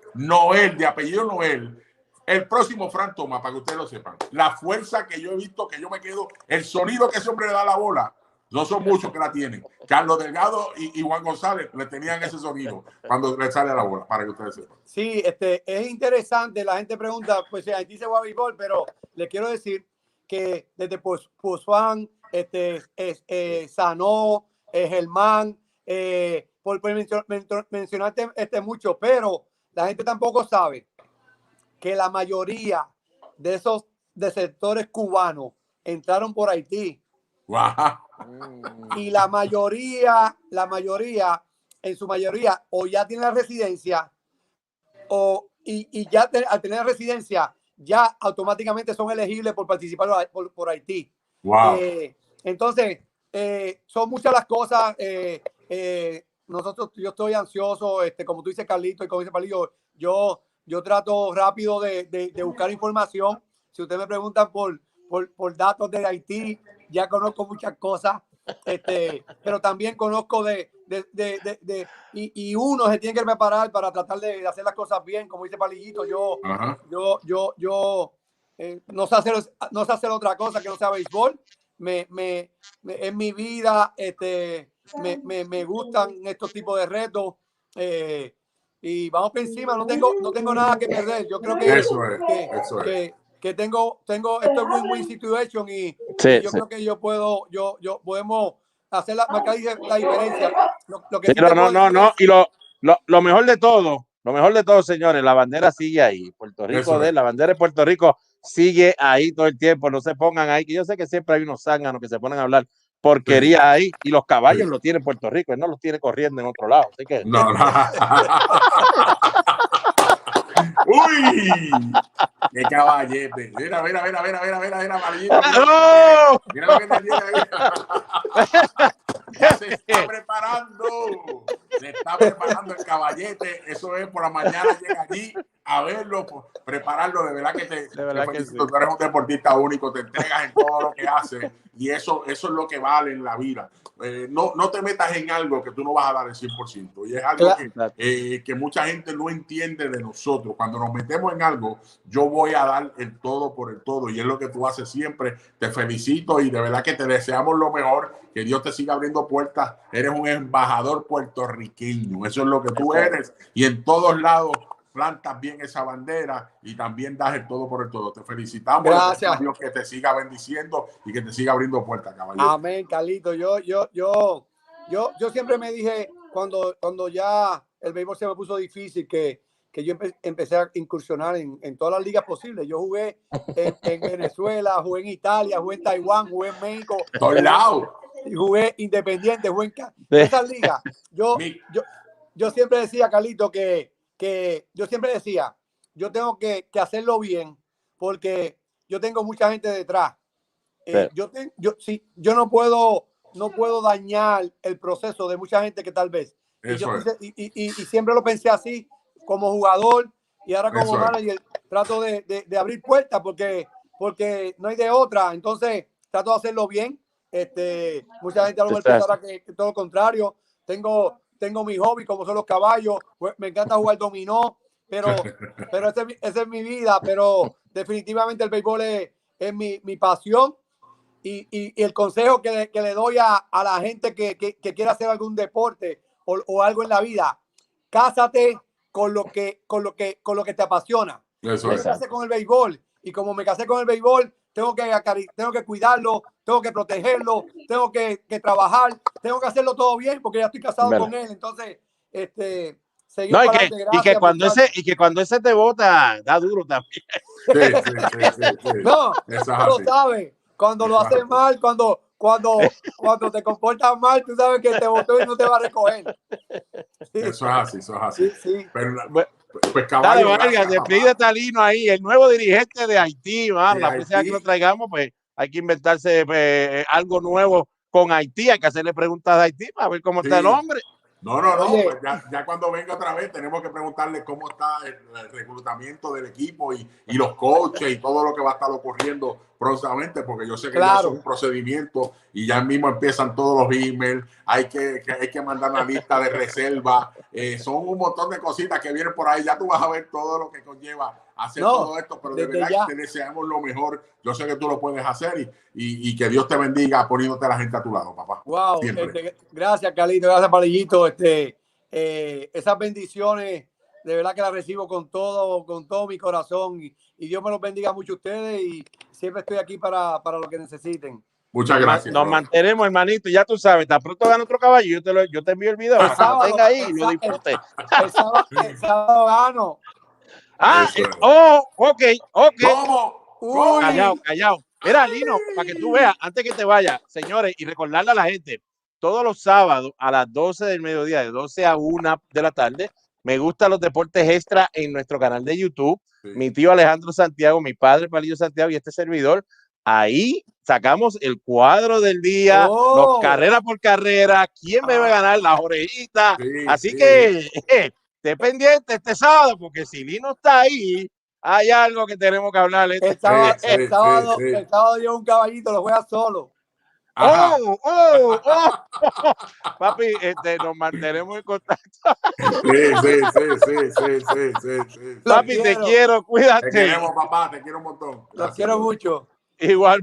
de apellido Noel. El próximo Frank Thomas, para que ustedes lo sepan. La fuerza que yo he visto, que yo me quedo, el sonido que ese hombre le da a la bola, no son muchos que la tienen. Carlos Delgado y Juan González le tenían ese sonido cuando le sale a la bola, para que ustedes sepan. Sí, es interesante. La gente pregunta, pues aquí se juega béisbol, pero le quiero decir que desde Pozuan, Sanó, Germán, por mencionarte mucho, pero la gente tampoco sabe que la mayoría de esos desertores cubanos entraron por Haití. Wow. Y la mayoría, en su mayoría, o ya tienen la residencia, y ya al tener la residencia, ya automáticamente son elegibles por participar por Haití. Wow. Entonces, son muchas las cosas. Yo estoy ansioso, como tú dices, Carlito, y como dice Palillo, yo trato rápido de buscar información. Si ustedes me preguntan por datos de Haití, ya conozco muchas cosas, pero también conozco y uno se tiene que preparar para tratar de hacer las cosas bien, como dice Palillito. Yo no sé hacer otra cosa que no sea béisbol. En mi vida me gustan estos tipos de retos. Y vamos por encima, no tengo nada que perder. Yo creo que que tengo esto es win-win situation y yo creo que podemos hacer marcar la diferencia. Y lo mejor de todo, señores, la bandera sigue ahí. Puerto Rico, la bandera de Puerto Rico sigue ahí todo el tiempo. No se pongan ahí, que yo sé que siempre hay unos zánganos que se ponen a hablar porquería ahí, y los caballos lo tiene Puerto Rico, él no los tiene corriendo en otro lado, así que no. Uy, qué caballete. Mira, Mayito. Mira lo que te tiene ahí. Ya se está preparando el caballete. Eso es, por la mañana llega allí a verlo, prepararlo. De verdad que sí. Tú eres un deportista único, te entregas en todo lo que haces, y eso es lo que vale en la vida. No te metas en algo que tú no vas a dar el 100%, y es algo que mucha gente no entiende de nosotros. Cuando nos metemos en algo, yo voy a dar el todo por el todo, y es lo que tú haces siempre. Te felicito y de verdad que te deseamos lo mejor, que Dios te siga abriendo puertas. Eres un embajador puertorriqueño, eso es lo que tú eres, y en todos lados plantas bien esa bandera y también das el todo por el todo. Te felicitamos. Gracias. Dios que te siga bendiciendo y que te siga abriendo puertas, caballero. Amén, Carlito. Yo siempre me dije, cuando ya el béisbol se me puso difícil, que yo empecé a incursionar en todas las ligas posibles. Yo jugué en Venezuela, jugué en Italia, jugué en Taiwán, jugué en México. Todos lados. y jugué independiente, jugué en esas ligas. Yo siempre decía, Carlito, que yo siempre decía, yo tengo que hacerlo bien porque yo tengo mucha gente detrás. Yo no puedo dañar el proceso de mucha gente que tal vez. Y siempre lo pensé así como jugador y ahora como manager trato de abrir puertas porque no hay de otra. Entonces trato de hacerlo bien. Mucha gente a lo mejor pensará que todo lo contrario. Tengo mi hobby como son los caballos. Me encanta jugar dominó, pero esa es mi vida. Pero definitivamente el béisbol es mi pasión. Y el consejo que le doy a la gente que quiera hacer algún deporte o algo en la vida, cásate con lo que te apasiona. Yo me casé con el béisbol y como me casé con el béisbol, tengo que cuidarlo, tengo que protegerlo, tengo que trabajar, tengo que hacerlo todo bien porque ya estoy casado con él. Entonces, seguir no, para adelante. y que cuando ese te bota, da duro también. Sí. No, tú lo sabes. Cuando lo haces mal, cuando te comportas mal, tú sabes que te botó y no te va a recoger. Sí. Eso es así. Sí. Pero, pues caballo, dale, Vargas, despídete a Lino ahí, el nuevo dirigente de Haití. La próxima que lo traigamos, pues hay que inventarse algo nuevo con Haití. Hay que hacerle preguntas a Haití para ver cómo está el hombre. No. Pues ya cuando venga otra vez tenemos que preguntarle cómo está el reclutamiento del equipo y los coaches y todo lo que va a estar ocurriendo próximamente, porque yo sé que ya es un procedimiento y ya mismo empiezan todos los emails, hay que mandar una lista de reserva, son un montón de cositas que vienen por ahí, ya tú vas a ver todo lo que conlleva hacer todo esto, pero de verdad que te deseamos lo mejor, yo sé que tú lo puedes hacer y que Dios te bendiga poniéndote a la gente a tu lado, papá. Wow, gracias, Carlito, gracias, Palillito, esas bendiciones de verdad que las recibo con todo mi corazón y Dios me los bendiga mucho a ustedes y siempre estoy aquí para lo que necesiten. Muchas gracias. Nos mantenemos, hermanito, ya tú sabes, tan pronto gana otro caballo, yo te envío el video, lo tenga ahí y lo disfrute. El sábado gano. Ok. ¿Cómo? Callao. Mira, Lino, para que tú veas, antes que te vayas, señores, y recordarle a la gente, todos los sábados a las 12 del mediodía, de 12 a 1 de la tarde, me gustan los deportes extra en nuestro canal de YouTube. Mi tío Alejandro Santiago, mi padre Palillito Santiago y este servidor, ahí sacamos el cuadro del día, los carrera por carrera, quién me va a ganar, las orejitas. Así que esté pendiente este sábado, porque si Lino está ahí, hay algo que tenemos que hablar. El sábado yo un caballito, lo juega solo. Papi, nos mantenemos en contacto. Sí. Papi, te quiero, cuídate. Te queremos, papá, te quiero un montón. Los quiero mucho. Igual,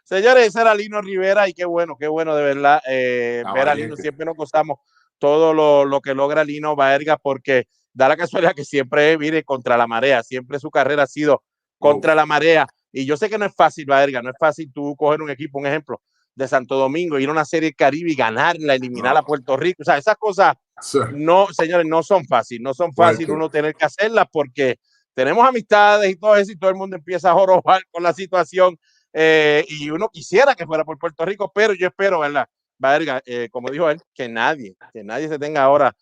señores, ese era Lino Rivera y qué bueno, de verdad. Ver a Lino, siempre nos gozamos todo lo que logra Lino Baerga, porque da la casualidad que siempre viene contra la marea, siempre su carrera ha sido contra la marea. Y yo sé que no es fácil, Baerga, no es fácil tú coger un equipo, un ejemplo, de Santo Domingo, ir a una serie del Caribe y ganarla, eliminar a Puerto Rico. O sea, esas cosas, no, señores, no son fáciles, uno tener que hacerlas porque tenemos amistades y todo eso y todo el mundo empieza a jorobar con la situación y uno quisiera que fuera por Puerto Rico, pero yo espero, ¿verdad? Baerga, como dijo él, que nadie se tenga ahora,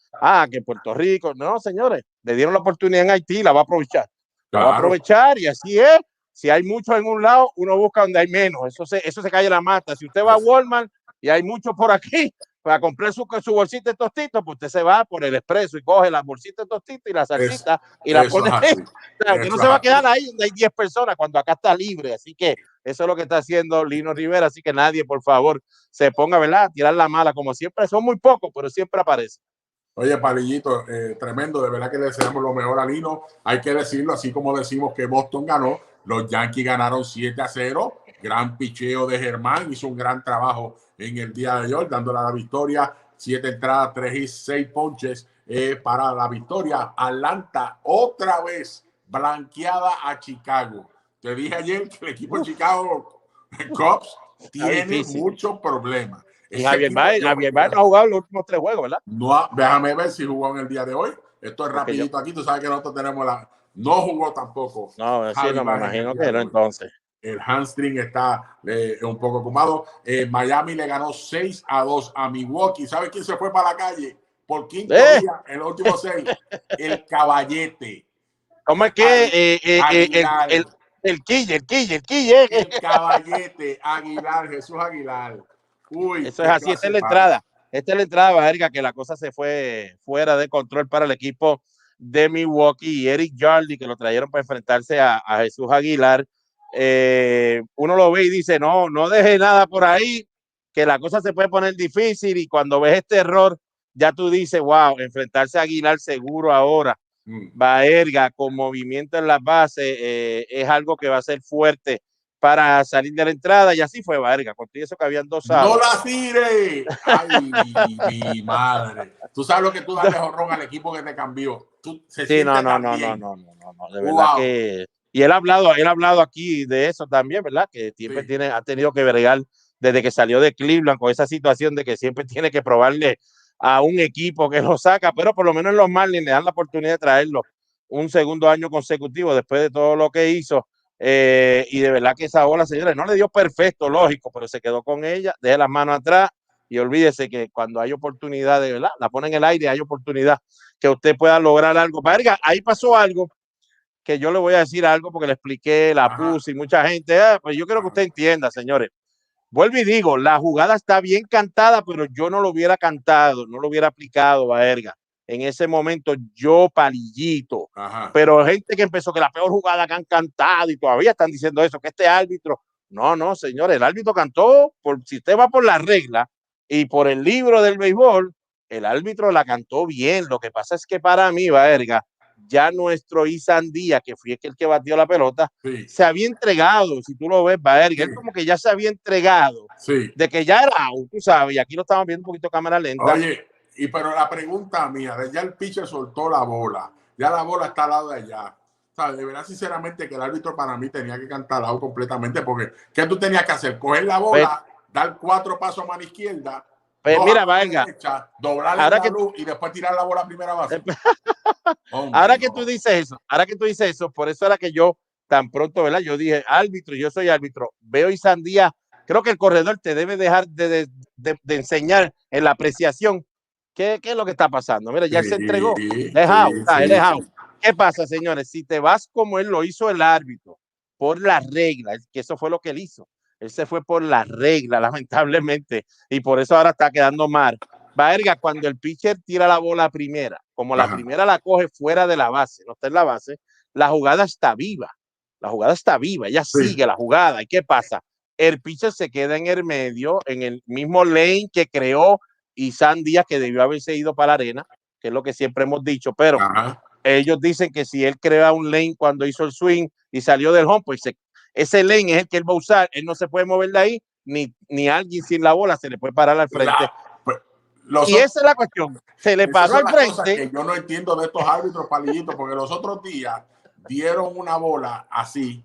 que Puerto Rico, no, señores, le dieron la oportunidad en Haití, la va a aprovechar. La va a aprovechar y así es. Si hay muchos en un lado, uno busca donde hay menos. Eso se cae en la mata. Si usted va a Walmart y hay muchos por aquí para comprar su bolsita de tostitos, pues usted se va por el expreso y coge la bolsita de tostitos y la salsita y la pone. Que no se va a quedar ahí donde hay 10 personas cuando acá está libre. Así que eso es lo que está haciendo Lino Rivera. Así que nadie, por favor, se ponga, ¿verdad?, a tirar la mala. Como siempre, son muy pocos, pero siempre aparece. Oye, Palillito, tremendo, de verdad que le deseamos lo mejor a Lino. Hay que decirlo, así como decimos que Boston ganó, los Yankees ganaron 7-0. Gran picheo de Germán, hizo un gran trabajo en el día de hoy, dándole la victoria. 7 entradas, 3 y 6 ponches para la victoria. Atlanta otra vez blanqueada a Chicago. Te dije ayer que el equipo de Chicago Cubs tiene muchos problemas. Y Javier Baez no ha jugado los últimos 3 juegos, ¿verdad? No, déjame ver si jugó en el día de hoy. Esto es rapidito aquí. Tú sabes que nosotros tenemos no jugó tampoco. No, sí, no me imagino que no entonces. El hamstring está un poco ocupado. Miami le ganó 6-2 a Milwaukee. ¿Sabe quién se fue para la calle? Por quinto día, en los últimos 6. El Caballete. ¿Cómo es que el Quille? El Caballete, Aguilar, Jesús Aguilar. Uy, eso es así, esta es la entrada. Esta es la entrada, Baerga, que la cosa se fue fuera de control para el equipo de Milwaukee y Eric Yardy, que lo trajeron para enfrentarse a Jesús Aguilar. Uno lo ve y dice, no deje nada por ahí, que la cosa se puede poner difícil, y cuando ves este error, ya tú dices, wow, enfrentarse a Aguilar seguro ahora, Baerga, con movimiento en las bases, es algo que va a ser fuerte para salir de la entrada, y así fue Baerga, con eso que habían 2 outs. ¡No la tire! ¡Ay, mi madre! Tú sabes lo que tú das de jorrón al equipo que te cambió. Sí, no, de verdad que... Y él ha hablado aquí de eso también, ¿verdad? Que siempre ha tenido que bregar desde que salió de Cleveland con esa situación de que siempre tiene que probarle a un equipo que lo saca, pero por lo menos en los Marlins le dan la oportunidad de traerlo un segundo año consecutivo después de todo lo que hizo. Y de verdad que esa bola, señores, no le dio perfecto, lógico, pero se quedó con ella, deje las manos atrás y olvídese que cuando hay oportunidad, de verdad, la pone en el aire, hay oportunidad que usted pueda lograr algo. Verga, ahí pasó algo que yo le voy a decir algo porque le expliqué, la puse y mucha gente, pues yo quiero que usted entienda, señores. Vuelvo y digo, la jugada está bien cantada, pero yo no lo hubiera cantado, no lo hubiera aplicado, Baerga. En ese momento yo, Palillito. Pero gente que empezó que la peor jugada que han cantado y todavía están diciendo eso, que este árbitro. No, señores, el árbitro cantó, si usted va por la regla y por el libro del béisbol, el árbitro la cantó bien. Lo que pasa es que para mí, Baerga, ya nuestro Isan Díaz, que fue el que batió la pelota, se había entregado, si tú lo ves, Baerga, él como que ya se había entregado, de que ya era out, tú sabes, y aquí lo estamos viendo un poquito cámara lenta. Oye, pero la pregunta mía, ya el pitcher soltó la bola, ya la bola está al lado de allá. O sea, de verdad, sinceramente, que el árbitro para mí tenía que cantar out completamente, porque ¿qué tú tenías que hacer? Coger la bola, dar 4 pasos a mano izquierda, mira, Baerga, doblarle la luz y después tirar la bola a primera base. Ahora que tú dices eso, por eso era que yo tan pronto, ¿verdad? Yo dije, árbitro, yo soy árbitro, veo Isan Díaz, creo que el corredor te debe dejar de enseñar en la apreciación qué es lo que está pasando. Mira, ya él se entregó, dejado. ¿Qué pasa, señores? Si te vas como él lo hizo el árbitro, por la regla, que eso fue lo que él hizo, él se fue por la regla, lamentablemente, y por eso ahora está quedando mal. Baerga, cuando el pitcher tira la bola primera, como la primera la coge fuera de la base, no está en la base, la jugada está viva. Ella sigue la jugada. ¿Y qué pasa? El pitcher se queda en el medio, en el mismo lane que creó Isan Díaz, que debió haberse ido para la arena, que es lo que siempre hemos dicho, pero ellos dicen que si él crea un lane cuando hizo el swing y salió del home, pues ese lane es el que él va a usar, él no se puede mover de ahí, ni alguien sin la bola se le puede parar al frente. Y esa es la cuestión, se le paró al frente. Que yo no entiendo de estos árbitros, Palillito, porque los otros días dieron una bola así,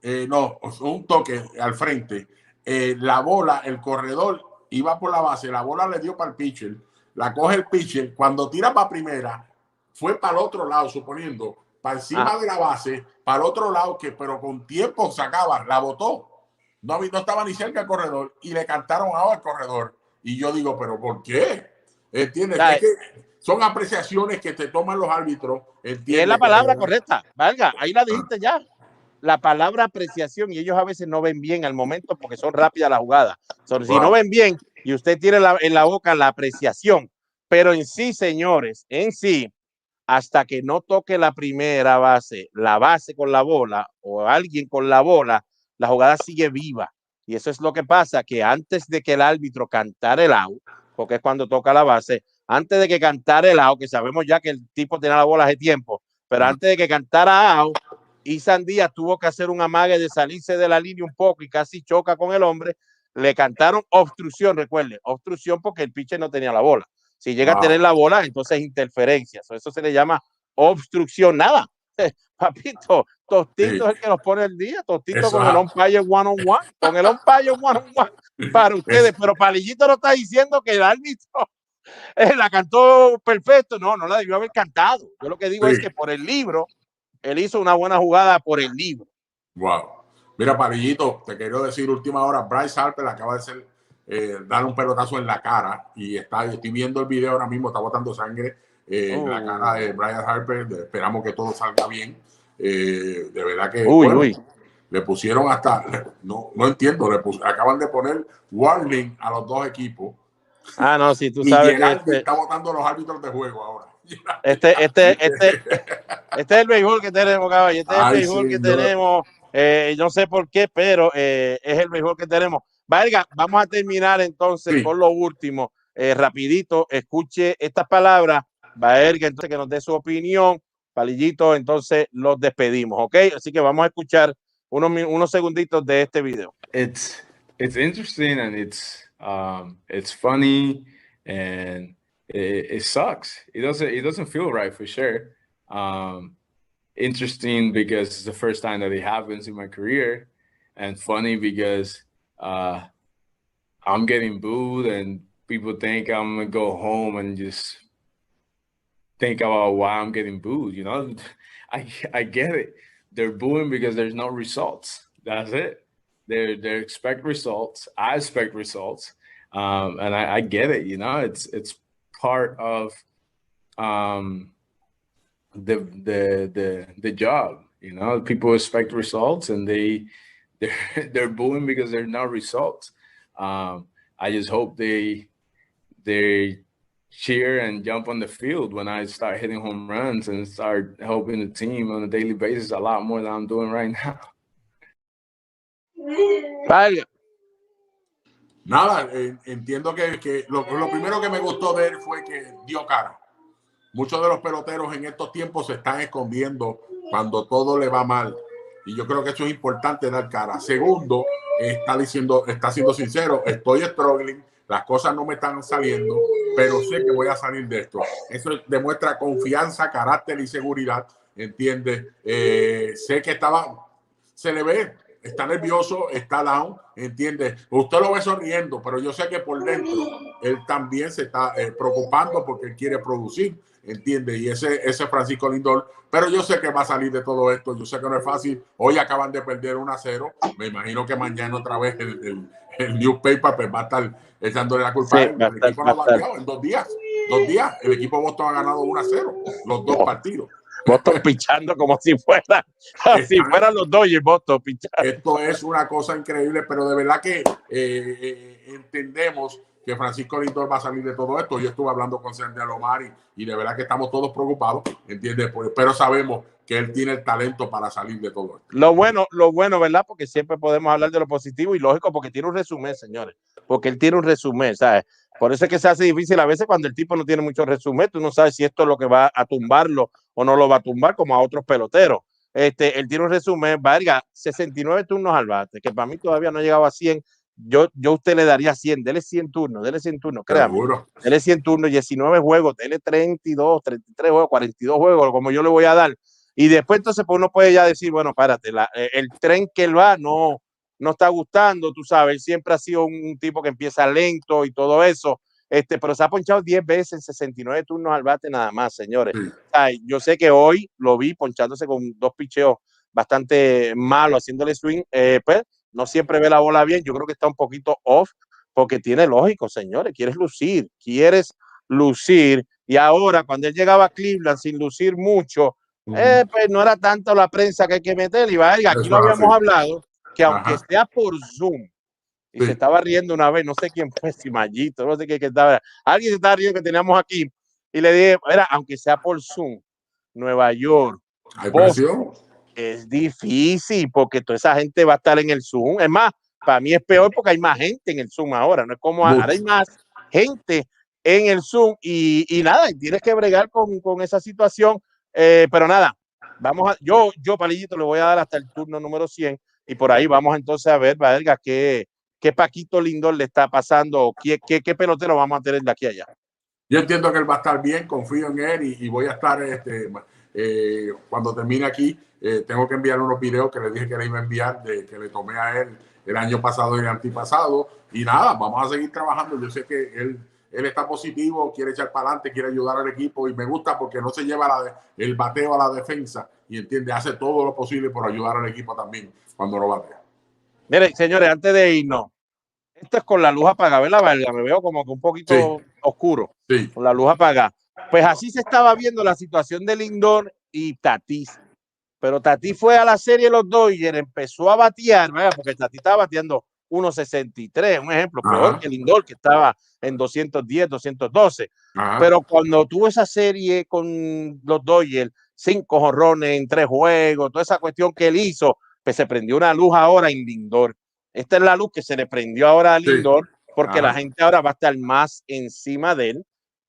un toque al frente, la bola, el corredor iba por la base, la bola le dio para el pitcher, la coge el pitcher, cuando tira para primera, fue para el otro lado, suponiendo, para encima de la base, para el otro lado, pero con tiempo sacaba, la botó, no estaba ni cerca del corredor, y le cantaron ahora al corredor. Y yo digo, ¿pero por qué? ¿Entiendes? Es que son apreciaciones que te toman los árbitros. Y es la palabra correcta, Valga, ahí la dijiste ya. La palabra apreciación, y ellos a veces no ven bien al momento porque son rápidas las jugadas. Si no ven bien y usted tiene en la boca la apreciación, pero en sí, señores, hasta que no toque la primera base, la base con la bola o alguien con la bola, la jugada sigue viva. Y eso es lo que pasa, que antes de que el árbitro cantara el out, porque es cuando toca la base, antes de que cantara el out, que sabemos ya que el tipo tenía la bola hace tiempo, pero antes de que cantara out, Isan Díaz tuvo que hacer un amague de salirse de la línea un poco y casi choca con el hombre. Le cantaron obstrucción, recuerde, obstrucción porque el pitcher no tenía la bola. Si llega a tener la bola, entonces interferencia. Eso se le llama obstrucción. Nada, papito, Tostito es el que nos pone el día. Tostito con el umpire one-on-one, con el umpire one-on-one para ustedes. Pero Palillito no está diciendo que el árbitro la cantó perfecto. No la debió haber cantado. Yo lo que digo es que por el libro, él hizo una buena jugada por el libro. Wow. Mira, Palillito, te quiero decir última hora, Bryce Harper acaba de ser dar un pelotazo en la cara y estoy viendo el video ahora mismo, está botando sangre en la cara de Bryce Harper. Esperamos que todo salga bien. De verdad que le pusieron hasta, no entiendo, acaban de poner warning a los dos equipos. Ah, no, si tú y sabes que está votando los árbitros de juego ahora. Este es el béisbol que tenemos, caballo. Este es el béisbol que tenemos. No sé por qué, pero es el béisbol que tenemos. Baerga, vamos a terminar entonces con lo último. Rapidito, escuche estas palabras. Baerga, entonces, que nos dé su opinión. Palillito, entonces los despedimos, ¿ok? Así que vamos a escuchar unos segunditos de este video. It's interesting and it's funny and it sucks. It doesn't feel right for sure. Interesting because it's the first time that it happens in my career, and funny because I'm getting booed and people think I'm gonna go home and just think about why I'm getting booed. You know, I get it. They're booing because there's no results. That's it. They expect results. I expect results, and I get it. You know, it's part of the job. You know, people expect results, and they're booing because there's no results. I just hope they cheer and jump on the field when I start hitting home runs and start helping the team on a daily basis a lot more than I'm doing right now. Nada, entiendo que lo primero que me gustó de él fue que dio cara. Muchos de los peloteros en estos tiempos se están escondiendo cuando todo le va mal. Y yo creo que eso es importante, dar cara. Segundo, está siendo sincero, estoy struggling, las cosas no me están saliendo, pero sé que voy a salir de esto. Eso demuestra confianza, carácter y seguridad, ¿entiendes? Sé que se le ve, está nervioso, está down, ¿entiendes? Usted lo ve sonriendo, pero yo sé que por dentro él también se está preocupando porque él quiere producir, ¿entiendes? Y ese Francisco Lindor, pero yo sé que va a salir de todo esto, yo sé que no es fácil. Hoy acaban de perder 1-0, me imagino que mañana otra vez el newspaper pues va a estar echándole la culpa a él. El equipo no ha bateado en 2 días. 2 días, el equipo Boston ha ganado 1-0, los 2 partidos. Boston pichando como si fueran los Dodgers, Boston pichando. Esto es una cosa increíble, pero de verdad que entendemos que Francisco Lindor va a salir de todo esto. Yo estuve hablando con Sandy Alomar y de verdad que estamos todos preocupados, ¿entiendes? Pero sabemos que él tiene el talento para salir de todo esto. Lo bueno, ¿verdad? Porque siempre podemos hablar de lo positivo y lógico, porque tiene un resumen, señores. Porque él tiene un resumen, ¿sabes? Por eso es que se hace difícil a veces cuando el tipo no tiene mucho resumen. Tú no sabes si esto es lo que va a tumbarlo o no lo va a tumbar, como a otros peloteros. Él tiene un resumen, Baerga, 69 turnos al bate, que para mí todavía no ha llegado a 100. Yo a usted le daría 100, dele 100 turnos, créame. Dele 100 turnos, 19 juegos, dele 32, 33 juegos, 42 juegos, como yo le voy a dar. Y después entonces pues uno puede ya decir, bueno, párate, el tren que él va no está gustando, tú sabes, él siempre ha sido un tipo que empieza lento y todo eso, pero se ha ponchado 10 veces en 69 turnos al bate nada más, señores. Ay, yo sé que hoy lo vi ponchándose con 2 picheos bastante malos, haciéndole swing, pues no siempre ve la bola bien, yo creo que está un poquito off, porque tiene lógico, señores, quieres lucir, y ahora cuando él llegaba a Cleveland sin lucir mucho, pues no era tanto la prensa que hay que meter, y vaya, aquí lo habíamos hablado, que aunque sea por Zoom, y se estaba riendo una vez, no sé quién fue, si Mayito, no sé qué estaba, alguien se estaba riendo que teníamos aquí, y le dije, mira, aunque sea por Zoom, Nueva York, Boston, es difícil, porque toda esa gente va a estar en el Zoom. Es más, para mí es peor porque hay más gente en el Zoom ahora, no es como ahora hay más gente en el Zoom, y nada, tienes que bregar con esa situación, pero nada, yo Palillito le voy a dar hasta el turno número 100, y por ahí vamos entonces a ver, Baerga, qué Paquito Lindor le está pasando, qué pelotero vamos a tener de aquí a allá. Yo entiendo que él va a estar bien, confío en él y voy a estar, cuando termine aquí, tengo que enviar unos videos que le dije que le iba a enviar, que le tomé a él el año pasado y el antipasado, y nada, vamos a seguir trabajando. Yo sé que él está positivo, quiere echar para adelante, quiere ayudar al equipo, y me gusta porque no se lleva el bateo a la defensa, y entiende, hace todo lo posible por ayudar al equipo también cuando lo batea. Mire, señores, antes de irnos, esto es con la luz apagada, ¿verdad, Baerga? Me veo como que un poquito oscuro, con la luz apagada. Pues así se estaba viendo la situación de Lindor y Tatis. Pero Tatis fue a la serie de los Dodgers, empezó a batear, ¿verdad? Porque Tatis estaba bateando 1.63, un ejemplo, peor que Lindor, que estaba en 210, 212. Pero cuando tuvo esa serie con los Dodgers, 5 jonrones en 3 juegos, toda esa cuestión que él hizo, pues se prendió una luz ahora en Lindor. Esta es la luz que se le prendió ahora a Lindor, porque la gente ahora va a estar más encima de él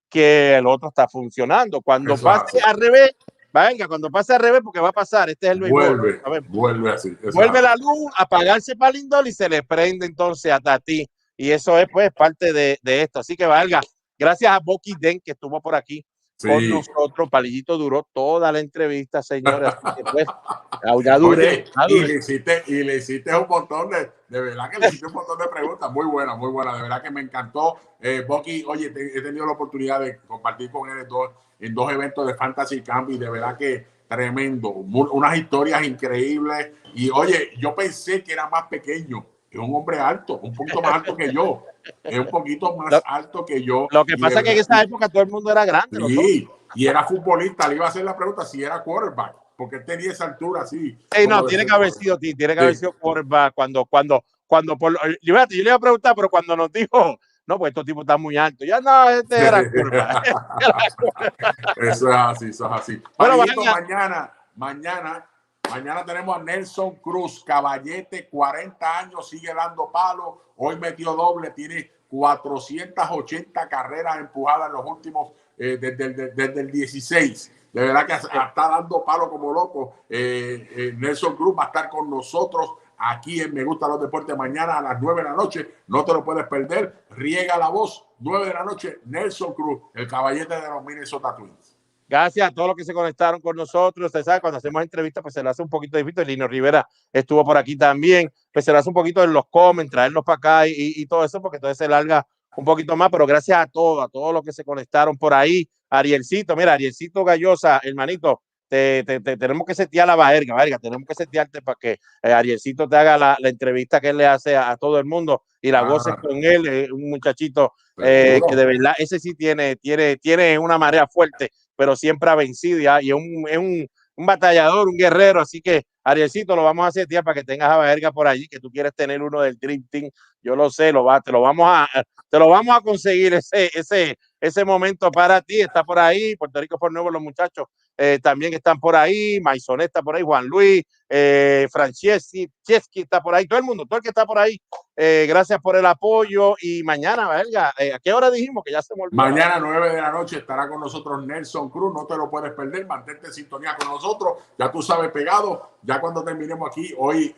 que el otro está funcionando. Cuando pase al revés, venga, cuando pase al revés, porque va a pasar, este es el béisbol. Vuelve así. Vuelve la luz, apagarse para Lindor y se le prende entonces a Tatis. Y eso es pues parte de esto. Así que valga, gracias a Bucky Dent que estuvo por aquí con nosotros. Palillito duró toda la entrevista, señores. Así que pues, ya duré. Oye, y le hiciste un montón de verdad que le hiciste un montón de preguntas. Muy buena, de verdad que me encantó. Bucky, oye, he tenido la oportunidad de compartir con él en dos eventos de Fantasy Camp y de verdad que tremendo. Unas historias increíbles. Y oye, yo pensé que era más pequeño. Es un hombre alto, un poquito más alto que yo. Es un poquito más alto que yo. Lo que pasa es que en esa época todo el mundo era grande. Sí, y era futbolista. Le iba a hacer la pregunta si era quarterback, porque él tenía esa altura así. No, tiene que haber sido quarterback cuando yo le iba a preguntar, pero cuando nos dijo, no, pues estos tipos están muy altos. Ya no, este era quarterback. Eso es así. Bueno, mañana tenemos a Nelson Cruz, caballete, 40 años, sigue dando palo. Hoy metió doble, tiene 480 carreras empujadas en los últimos, desde el 16. De verdad que está dando palo como loco. Nelson Cruz va a estar con nosotros aquí en Me Gustan Los Deportes mañana a las 9 de la noche. No te lo puedes perder. Riega la voz, 9 de la noche, Nelson Cruz, el caballete de los Minnesota Twins. Gracias a todos los que se conectaron con nosotros. Usted sabe, cuando hacemos entrevistas, pues se le hace un poquito difícil. Lino Rivera estuvo por aquí también. Pues se le hace un poquito en los comments, traernos para acá y todo eso, porque entonces se larga un poquito más. Pero gracias a todos los que se conectaron por ahí. Arielcito, mira, Arielcito Gallosa, hermanito, te tenemos que setear la Baerga, tenemos que setearte para que Arielcito te haga la entrevista que él le hace a todo el mundo y la goces con él. Un muchachito que de verdad, ese sí tiene una marea fuerte, pero siempre ha vencido y es un batallador, un guerrero. Así que, Arielcito, lo vamos a hacer, tía, para que tengas a Baerga por allí, que tú quieres tener uno del Dream Team. Yo lo sé, te lo vamos a conseguir ese momento para ti. Está por ahí, Puerto Rico por nuevo, los muchachos también están por ahí, Maisonet está por ahí, Juan Luis, Franceschi está por ahí, todo el que está por ahí. Gracias por el apoyo y mañana, Baerga, ¿a qué hora dijimos que ya se me olvidó? Mañana 9 de la noche estará con nosotros Nelson Cruz, no te lo puedes perder, mantente en sintonía con nosotros, ya tú sabes, pegado. Ya cuando terminemos aquí, hoy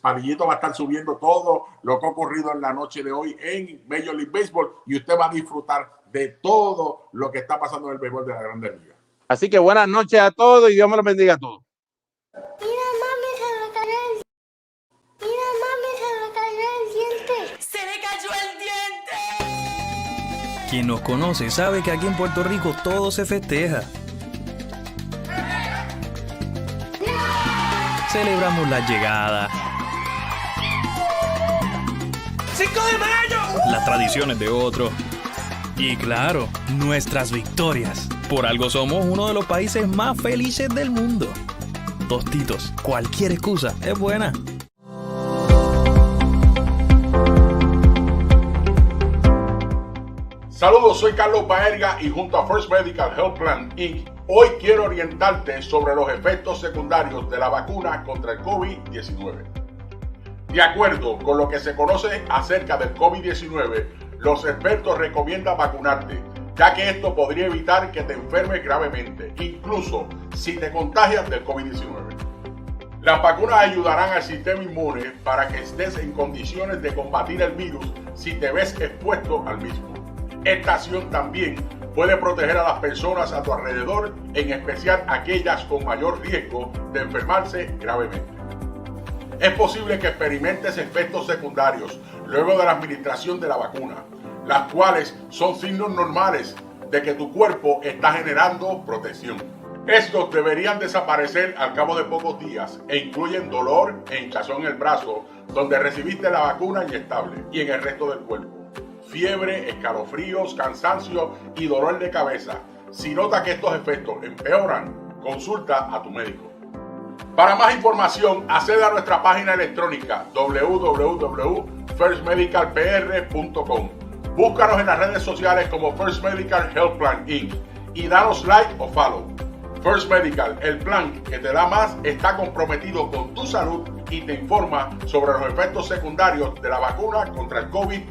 Palillito va a estar subiendo todo lo que ha ocurrido en la noche de hoy en Major League Baseball y usted va a disfrutar de todo lo que está pasando en el béisbol de la Grandes Ligas. Así que buenas noches a todos y Dios me los bendiga a todos. Mira, mami, se le cayó el diente. ¡Se le cayó el diente! Quien nos conoce sabe que aquí en Puerto Rico todo se festeja. Celebramos la llegada, 5 de mayo, las tradiciones de otros y, claro, nuestras victorias. Por algo somos uno de los países más felices del mundo. Tostitos, cualquier excusa es buena. Saludos, soy Carlos Baerga y junto a First Medical Health Plan Inc. hoy quiero orientarte sobre los efectos secundarios de la vacuna contra el COVID-19. De acuerdo con lo que se conoce acerca del COVID-19, los expertos recomiendan vacunarte, ya que esto podría evitar que te enfermes gravemente, incluso si te contagias del COVID-19. Las vacunas ayudarán al sistema inmune para que estés en condiciones de combatir el virus si te ves expuesto al mismo. Esta acción también puede proteger a las personas a tu alrededor, en especial aquellas con mayor riesgo de enfermarse gravemente. Es posible que experimentes efectos secundarios luego de la administración de la vacuna, las cuales son signos normales de que tu cuerpo está generando protección. Estos deberían desaparecer al cabo de pocos días e incluyen dolor e hinchazón en el brazo, donde recibiste la vacuna inyectable y en el resto del cuerpo. Fiebre, escalofríos, cansancio y dolor de cabeza. Si notas que estos efectos empeoran, consulta a tu médico. Para más información, accede a nuestra página electrónica www.firstmedicalpr.com. Búscanos en las redes sociales como First Medical Health Plan Inc. y danos like o follow. First Medical, el plan que te da más, está comprometido con tu salud y te informa sobre los efectos secundarios de la vacuna contra el COVID